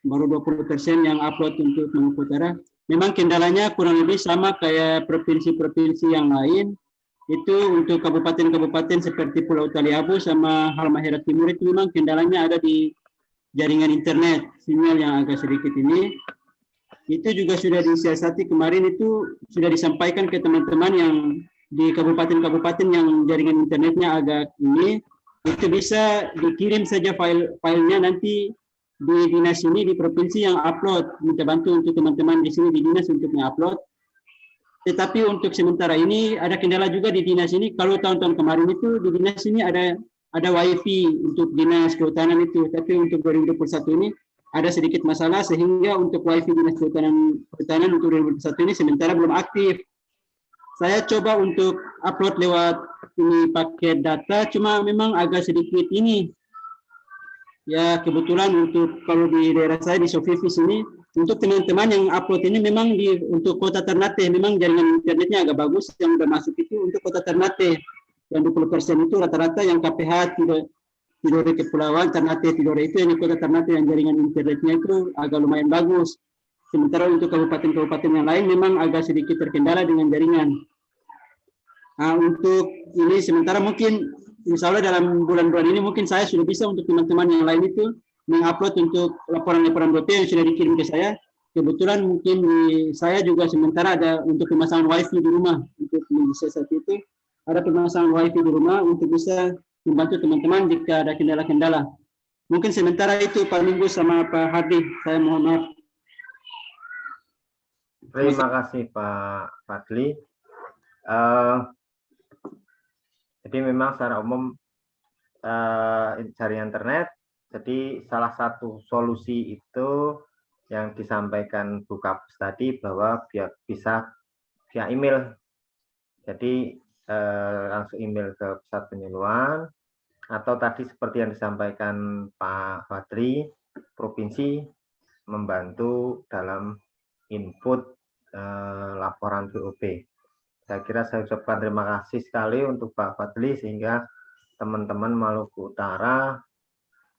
baru 20% yang upload untuk Maluku Utara. Memang kendalanya kurang lebih sama kayak provinsi-provinsi yang lain. Itu untuk kabupaten-kabupaten seperti Pulau Taliabu sama Halmahera Timur itu memang kendalanya ada di jaringan internet, sinyal yang agak sedikit ini. Itu juga sudah disiasati kemarin, itu sudah disampaikan ke teman-teman yang di kabupaten-kabupaten yang jaringan internetnya agak ini, itu bisa dikirim saja filenya nanti di dinas ini di provinsi yang upload. Minta bantu untuk teman-teman di sini di dinas untuk mengupload. Tetapi untuk sementara ini ada kendala juga di dinas ini. Kalau tahun-tahun kemarin itu di dinas ini ada wifi untuk dinas kehutanan itu, tapi untuk 2021 ini ada sedikit masalah sehingga untuk wifi dinas kehutanan untuk 2021 ini sementara belum aktif. Saya coba untuk upload lewat ini paket data, cuma memang agak sedikit ini. Ya kebetulan untuk kalau di daerah saya di Sofivis ini, untuk teman-teman yang upload ini memang untuk kota Ternate, memang jaringan internetnya agak bagus, yang sudah masuk itu untuk kota Ternate. Yang 20% itu rata-rata yang KPH Tidore Kepulauan, Ternate Tidore itu yang di kota Ternate yang jaringan internetnya itu agak lumayan bagus. Sementara untuk kabupaten-kabupaten yang lain memang agak sedikit terkendala dengan jaringan. Nah, untuk ini sementara mungkin insya Allah dalam bulan-bulan ini mungkin saya sudah bisa untuk teman-teman yang lain itu mengupload untuk laporan-laporan BOP yang sudah dikirim ke saya. Kebetulan mungkin saya juga sementara ada untuk pemasangan wifi di rumah. Untuk Indonesia saat itu ada pemasangan wifi di rumah untuk bisa membantu teman-teman jika ada kendala-kendala. Mungkin sementara itu Pak Minggu sama Pak Hadi, saya mohon maaf. Terima kasih Pak Fadli. Jadi memang secara umum jaringan internet, jadi salah satu solusi itu yang disampaikan Bu Kapus tadi bahwa bisa via email. Jadi langsung email ke pusat penyuluhan, atau tadi seperti yang disampaikan Pak Fadli, provinsi membantu dalam input laporan BOP. Saya kira saya ucapkan terima kasih sekali untuk Pak Fadli sehingga teman-teman Maluku Utara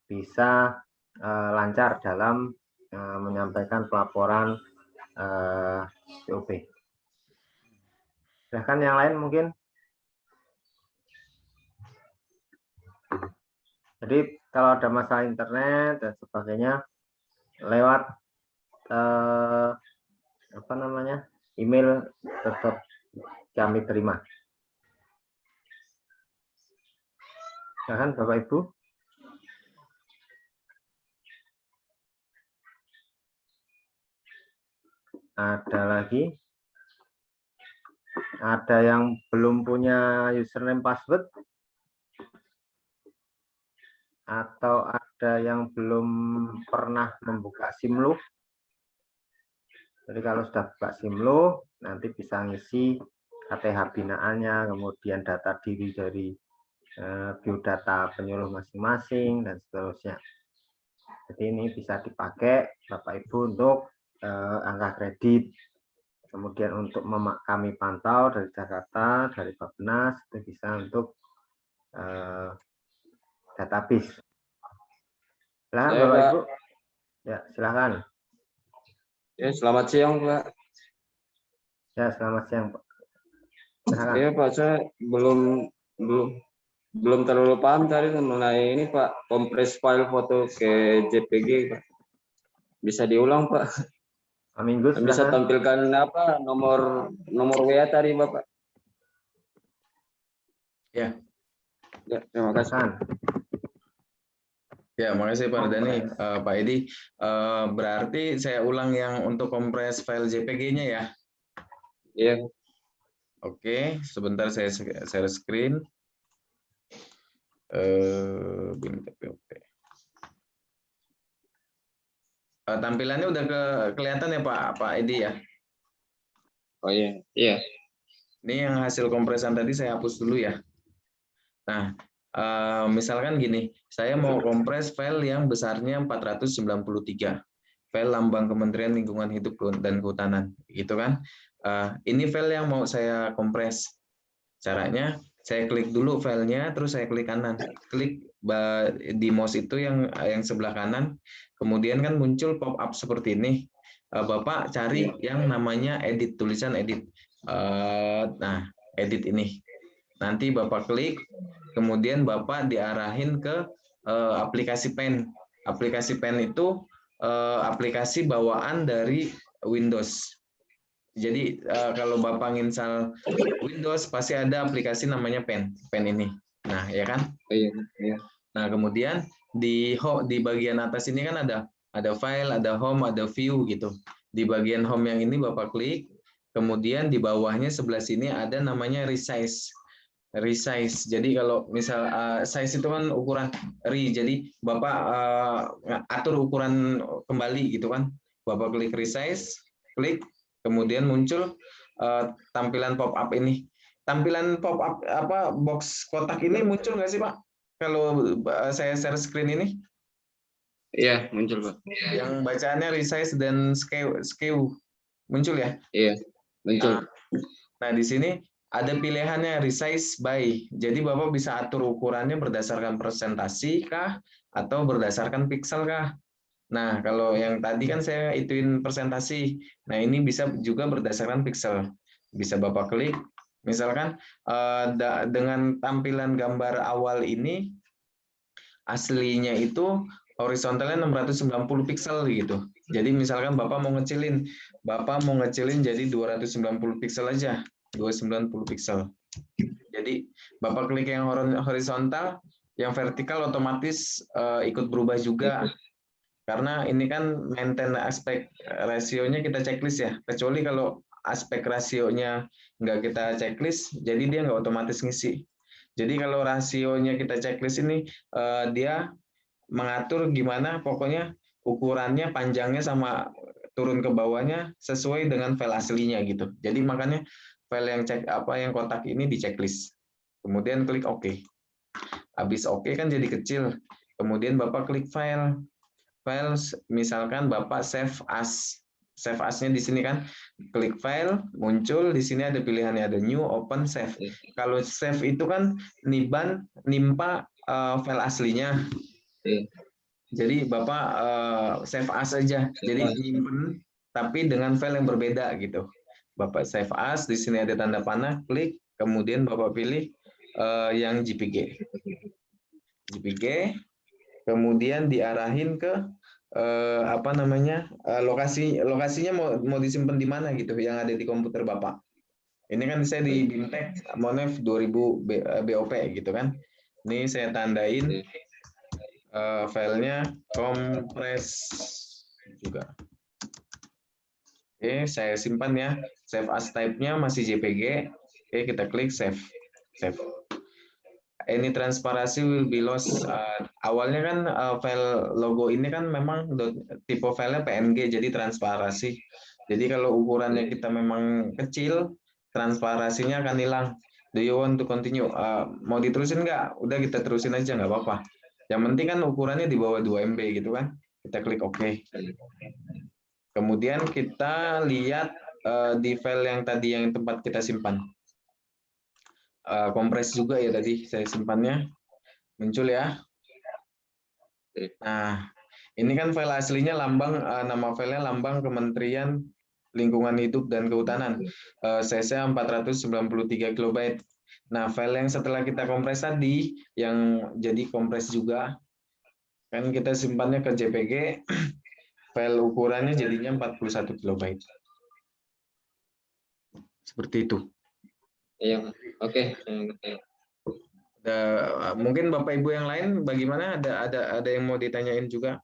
bisa lancar dalam menyampaikan pelaporan BOP. Silahkan yang lain mungkin. Jadi kalau ada masalah internet dan sebagainya lewat email tetap kami terima. Silahkan Bapak Ibu. Ada lagi? Ada yang belum punya username password? Atau ada yang belum pernah membuka Simlu? Jadi kalau sudah buka Simlu, nanti bisa ngisi KTH binaannya, kemudian data diri dari biodata penyuluh masing-masing, dan seterusnya. Jadi ini bisa dipakai Bapak Ibu untuk angka kredit. Kemudian untuk kami pantau dari Jakarta, dari Bappenas, itu bisa untuk database. Silakan Bapak Ibu. Ya, silakan. Ya, selamat siang, Pak. Ya, selamat siang, Pak. Iya, Pak, saya belum terlalu paham tadi mengenai ini, Pak, kompres file foto ke JPG, Pak. Bisa diulang, Pak? Pak Minggu, bisa tampilkan apa nomor WA tadi, Bapak? Ya. Ya, terima kasih. Ya, makasih Pak Dani, Pak Edi. Berarti saya ulang yang untuk kompres file JPG-nya ya? Iya. Oke, sebentar saya share screen. Bintek BOP. Tampilannya udah kelihatan ya Pak Edi ya? Oh iya, iya. Ini yang hasil kompresan tadi saya hapus dulu ya. Nah, misalkan gini, saya mau kompres file yang besarnya 493, file lambang Kementerian Lingkungan Hidup dan Kehutanan, gitu kan? Ini file yang mau saya kompres. Caranya, saya klik dulu filenya, terus saya klik kanan, klik di mouse itu yang sebelah kanan, kemudian kan muncul pop up seperti ini. Bapak cari yang namanya edit, tulisan edit. Nah, edit ini. Nanti Bapak klik, kemudian Bapak diarahin ke aplikasi Pen. Aplikasi Pen itu aplikasi bawaan dari Windows. Jadi kalau Bapak nginstal Windows pasti ada aplikasi namanya Pen ini. Nah, ya kan? Iya, iya. Nah, kemudian di bagian atas ini kan ada file, ada home, ada view gitu. Di bagian home yang ini Bapak klik, kemudian di bawahnya sebelah sini ada namanya resize. Jadi kalau misal size itu kan ukuran jadi Bapak atur ukuran kembali gitu kan. Bapak klik resize, klik, kemudian muncul tampilan pop up ini. Tampilan pop up box kotak ini muncul nggak sih Pak? Kalau saya share screen ini? Iya, muncul Pak. Yang bacaannya resize dan skew muncul ya? Iya, muncul. Nah, di sini ada pilihannya resize by. Jadi Bapak bisa atur ukurannya berdasarkan presentasi kah atau berdasarkan pixel kah. Nah, kalau yang tadi kan saya ituin presentasi. Nah, ini bisa juga berdasarkan pixel. Bisa Bapak klik. Misalkan dengan tampilan gambar awal ini aslinya itu horizontalnya 690 pixel gitu. Jadi misalkan Bapak mau ngecilin jadi 290 pixel aja. 290 pixel. Jadi Bapak klik yang horizontal, yang vertikal otomatis ikut berubah juga. Karena ini kan maintain aspek rasionya kita checklist ya. Kecuali kalau aspek rasionya nggak kita checklist, jadi dia nggak otomatis ngisi. Jadi kalau rasionya kita checklist ini, dia mengatur gimana pokoknya ukurannya, panjangnya sama turun ke bawahnya sesuai dengan file aslinya gitu. Jadi makanya file yang kotak ini di checklist. Kemudian klik OK. Habis OK kan jadi kecil. Kemudian Bapak klik file. File misalkan Bapak save as. Save as-nya di sini kan klik file, muncul di sini ada pilihannya, ada new, open, save. Kalau save itu kan nimpa file aslinya. Jadi Bapak save as aja. Jadi nyimpen tapi dengan file yang berbeda gitu. Bapak save as, di sini ada tanda panah, klik, kemudian Bapak pilih yang JPG. Kemudian diarahin ke lokasinya mau disimpan di mana gitu, yang ada di komputer Bapak. Ini kan saya di Bintek Monef 2000 BOP gitu kan. Ini saya tandain filenya kompres juga. Oke, saya simpan ya. Save as type-nya masih JPG. Oke, kita klik save. Any transparansi will be lost. Awalnya kan file logo ini kan memang tipe filenya PNG, jadi transparansi. Jadi kalau ukurannya kita memang kecil, transparansinya akan hilang. Do you want to continue? Mau diterusin nggak? Udah kita terusin aja, nggak apa-apa. Yang penting kan ukurannya di bawah 2 MB gitu kan. Kita klik OK. Kemudian kita lihat di file yang tadi yang tempat kita simpan. Kompres juga ya tadi saya simpannya. Muncul ya. Nah, ini kan file aslinya lambang, nama filenya lambang Kementerian Lingkungan Hidup dan Kehutanan. CC 493 KB. Nah, file yang setelah kita kompres tadi, yang jadi kompres juga, kan kita simpannya ke JPG, file ukurannya jadinya 41 KB. Seperti itu. Iya, oke. Mungkin Bapak Ibu yang lain bagaimana? Ada yang mau ditanyain juga?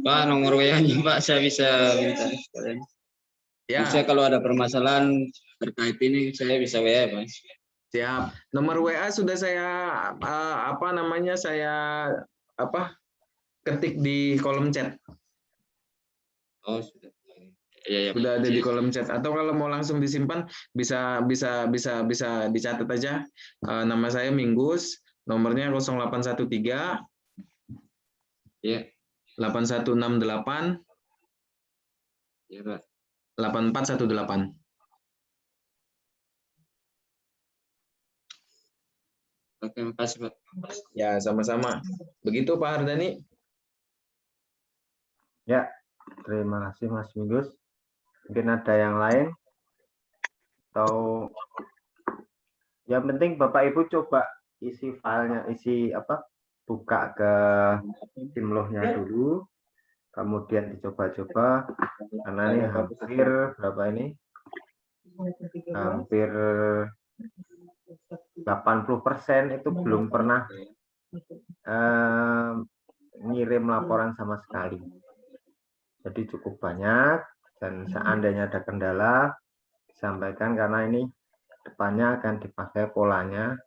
Pak, nomor WA-nya Pak, saya bisa minta sekalian. Ya. Saya kalau ada permasalahan terkait ini, saya bisa WA Pak. Siap. Nomor WA sudah saya ketik di kolom chat. Oh, sudah. Iya, Sudah ada di kolom chat. Atau kalau mau langsung disimpan bisa dicatat aja. Nama saya Minggus, nomornya 0813 Iya. 8168 Iya, Pak. 8418. Oke, makasih, Pak. Ya, sama-sama. Begitu Pak Hardani. Ya, terima kasih Mas Minggus. Mungkin ada yang lain? Atau yang penting Bapak Ibu coba isi filenya, buka ke Simloh-nya dulu, kemudian dicoba-coba, karena ini hampir berapa ini? Hampir 80% itu belum pernah ngirim laporan sama sekali. Jadi cukup banyak, dan seandainya ada kendala, disampaikan karena ini depannya akan dipakai polanya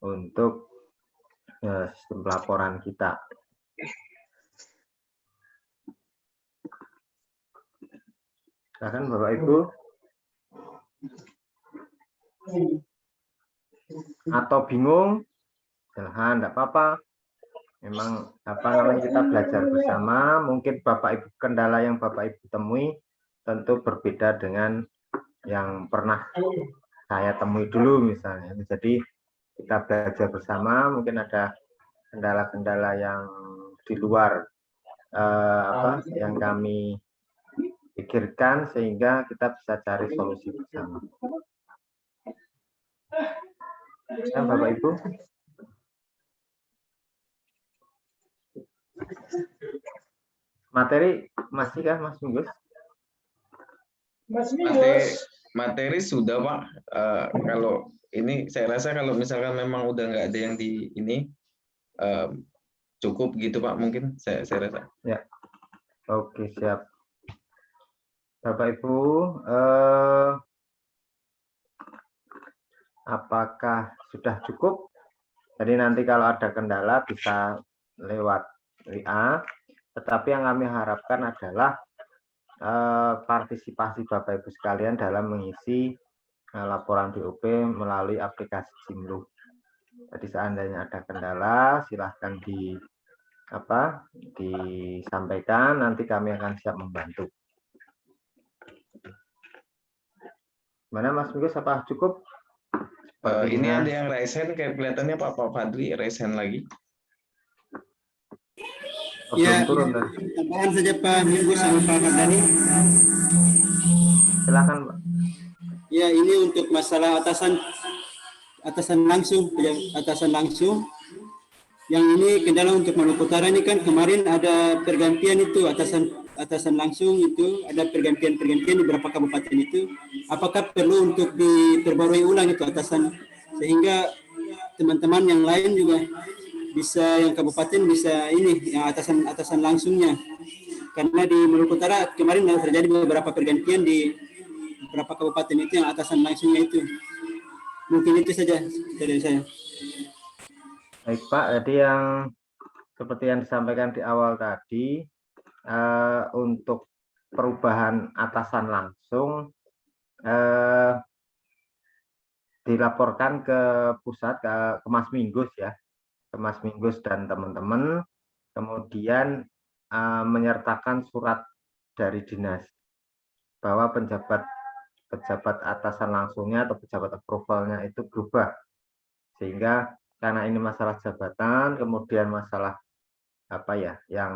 untuk sistem pelaporan kita. Silakan Bapak Ibu. Atau bingung, silahkan, enggak apa-apa. Memang kita belajar bersama. Mungkin Bapak Ibu kendala yang Bapak Ibu temui tentu berbeda dengan yang pernah saya temui dulu misalnya. Jadi kita belajar bersama. Mungkin ada kendala-kendala yang di luar yang kami pikirkan, sehingga kita bisa cari solusi bersama. Ya, Bapak Ibu. Materi masih kah Mas Minggus? Materi sudah Pak. Kalau ini saya rasa kalau misalkan memang udah nggak ada yang di ini cukup gitu Pak, mungkin saya rasa. Ya. Oke, siap. Bapak Ibu, apakah sudah cukup? Jadi nanti kalau ada kendala bisa lewat WA, tetapi yang kami harapkan adalah partisipasi Bapak Ibu sekalian dalam mengisi laporan BOP melalui aplikasi Simloh. Jadi seandainya ada kendala, silahkan disampaikan, nanti kami akan siap membantu. Mana Mas Minggus, apa cukup? Ini ada yang raise hand, kayak kelihatannya Pak Fadli raise hand lagi. Ya, tambahan saja Pak Minggus sama Pak Hardani. Silakan Pak. Ya, ini untuk masalah atasan langsung. Yang ini kendala untuk Maluku Utara ini kan kemarin ada pergantian itu atasan langsung itu, ada pergantian di beberapa kabupaten itu. Apakah perlu untuk diperbarui ulang itu atasan, sehingga teman-teman yang lain juga bisa, yang kabupaten bisa ini yang atasan langsungnya, karena di Maluku Utara kemarin terjadi beberapa pergantian di beberapa kabupaten itu yang atasan langsungnya itu. Mungkin itu saja dari saya. Baik Pak, jadi yang seperti yang disampaikan di awal tadi, untuk perubahan atasan langsung dilaporkan ke pusat, ke Mas Minggus ya, ke Mas Minggus dan teman-teman, kemudian menyertakan surat dari dinas bahwa pejabat atasan langsungnya atau pejabat approvalnya itu berubah, sehingga karena ini masalah jabatan, kemudian masalah yang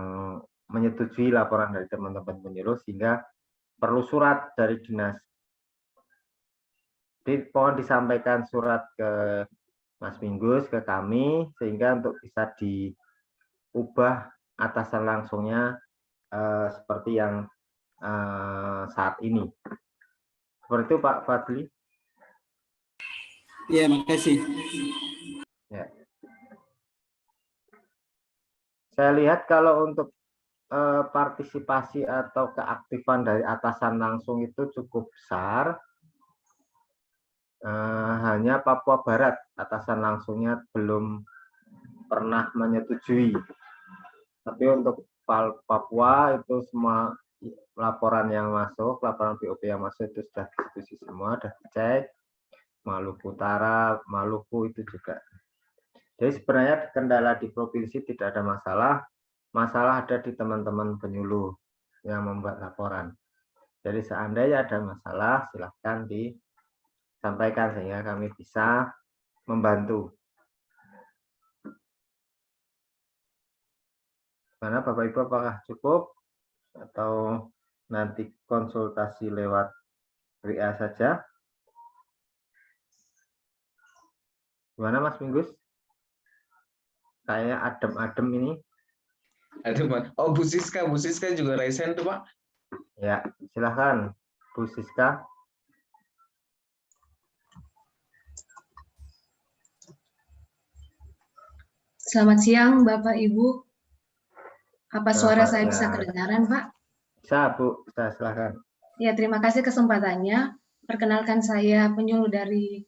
menyetujui laporan dari teman-teman penyuluh, sehingga perlu surat dari dinas. Jadi mohon disampaikan surat ke Mas Minggus, ke kami, sehingga untuk bisa diubah atasan langsungnya seperti yang saat ini. Seperti itu Pak Fadli. Ya, makasih. Ya. Saya lihat kalau untuk partisipasi atau keaktifan dari atasan langsung itu cukup besar. hanya Papua Barat atasan langsungnya belum pernah menyetujui. Tapi untuk Papua itu semua laporan yang masuk, laporan BOP yang masuk itu sudah diskusi semua, sudah dicek. Maluku Utara, Maluku itu juga. Jadi sebenarnya kendala di provinsi tidak ada masalah, masalah ada di teman-teman penyuluh yang membuat laporan. Jadi seandainya ada masalah, silahkan disampaikan sehingga kami bisa membantu. Mana Bapak Ibu, apakah cukup atau nanti konsultasi lewat WA saja? Gimana Mas Minggus? Kayaknya adem-adem ini. Oh, Bu Siska juga raise hand tuh, Pak. Ya, silahkan Bu Siska. Selamat siang Bapak Ibu. Apa suara saya bisa kedengaran, Pak? Bisa, Bu. Bisa, silahkan. Ya, terima kasih kesempatannya. Perkenalkan saya penyuluh dari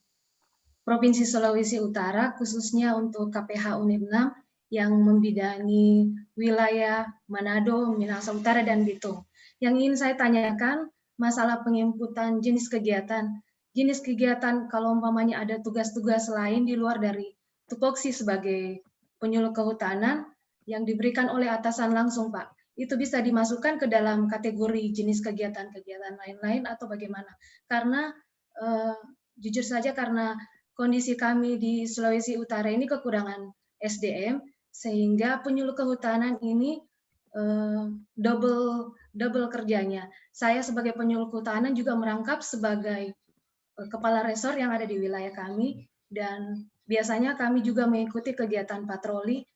Provinsi Sulawesi Utara, khususnya untuk KPH Unit 6 yang membidangi wilayah Manado, Minahasa Utara, dan Bitung. Yang ingin saya tanyakan, masalah penginputan jenis kegiatan. Jenis kegiatan kalau umpamanya ada tugas-tugas lain di luar dari tupoksi sebagai penyuluh kehutanan yang diberikan oleh atasan langsung, Pak. Itu bisa dimasukkan ke dalam kategori jenis kegiatan-kegiatan lain-lain atau bagaimana? Karena jujur saja karena kondisi kami di Sulawesi Utara ini kekurangan SDM, sehingga penyuluh kehutanan ini double kerjanya. Saya sebagai penyuluh kehutanan juga merangkap sebagai kepala resor yang ada di wilayah kami, dan biasanya kami juga mengikuti kegiatan patroli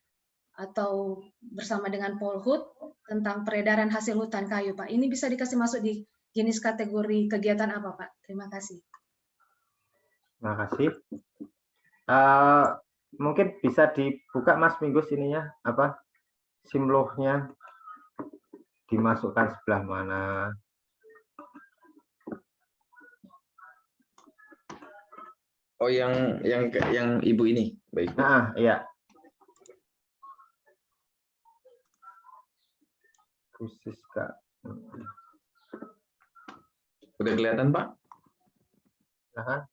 atau bersama dengan Polhut tentang peredaran hasil hutan kayu, Pak. Ini bisa dikasih masuk di jenis kategori kegiatan apa, Pak? Terima kasih. Terima kasih. Mungkin bisa dibuka Mas Minggus ininya, apa simlohnya dimasukkan sebelah mana? Oh, yang Ibu ini, baik. Nah, iya. Khusus Kak. Udah kelihatan, Pak? Nah.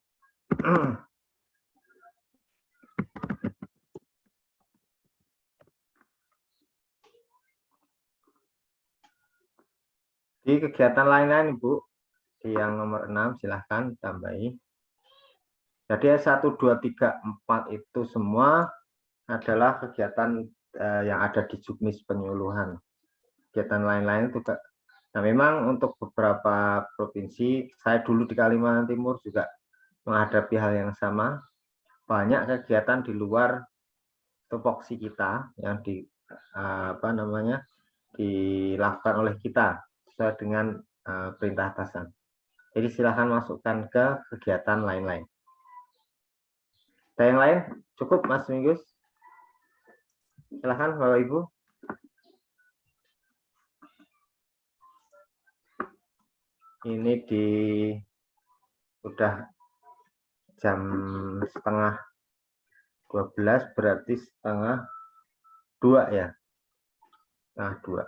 Di kegiatan lain-lain, Ibu, di yang nomor 6 silahkan tambahi. Jadi 1, 2, 3, 4 itu semua adalah kegiatan yang ada di Juknis penyuluhan. Kegiatan lain-lain juga. Nah, memang untuk beberapa provinsi, saya dulu di Kalimantan Timur juga menghadapi hal yang sama. Banyak kegiatan di luar tupoksi kita yang dilakukan oleh kita sesuai dengan perintah atasan. Jadi silakan masukkan ke kegiatan lain-lain. Ada yang lain? Cukup Mas Minggus? Silakan Bapak Ibu. Ini udah jam setengah 12, berarti setengah 2 ya. Nah, 2.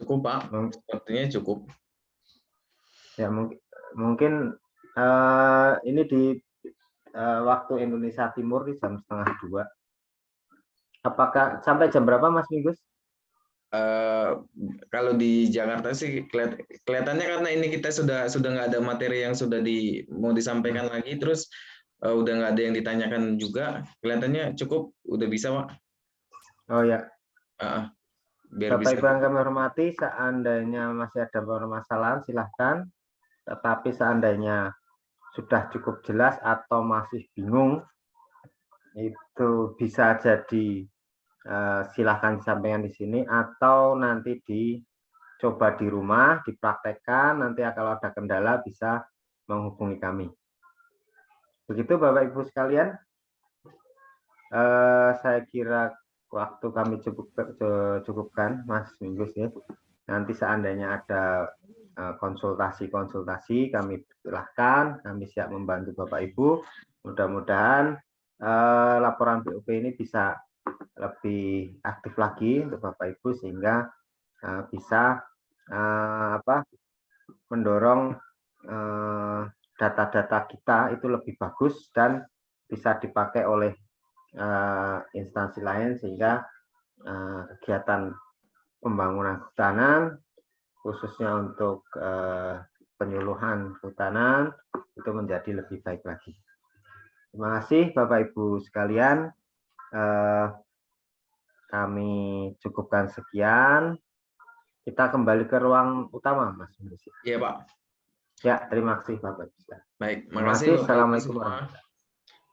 Cukup, Pak. Sepertinya cukup. Ya, mungkin ini di waktu Indonesia Timur di jam setengah 2. Apakah sampai jam berapa Mas Minggus? Kalau di Jakarta sih kelihatannya karena ini kita sudah nggak ada materi yang mau disampaikan lagi, terus udah nggak ada yang ditanyakan juga, kelihatannya cukup, udah bisa, Pak. Oh ya. Biar Bapak bisa. Ibu yang kami hormati, seandainya masih ada permasalahan silahkan, tetapi seandainya sudah cukup jelas atau masih bingung, itu bisa jadi silahkan disampaikan di sini atau nanti dicoba di rumah, dipraktekkan, nanti kalau ada kendala bisa menghubungi kami. Begitu Bapak Ibu sekalian, saya kira waktu kami cukupkan Mas Minggus ya. Nanti seandainya ada konsultasi kami silahkan, kami siap membantu Bapak Ibu. Mudah-mudahan laporan BOP ini bisa lebih aktif lagi untuk Bapak Ibu sehingga bisa mendorong data-data kita itu lebih bagus dan bisa dipakai oleh instansi lain sehingga kegiatan pembangunan kehutanan khususnya untuk penyuluhan kehutanan itu menjadi lebih baik lagi. Terima kasih Bapak Ibu sekalian. Kami cukupkan sekian. Kita kembali ke ruang utama, Mas. Iya, Pak. Ya, terima kasih Bapak Ibu. Baik, terima kasih. Assalamualaikum.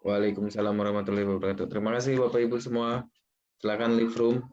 Waalaikumsalam warahmatullahi wabarakatuh. Terima kasih Bapak Ibu semua. Silakan leave room.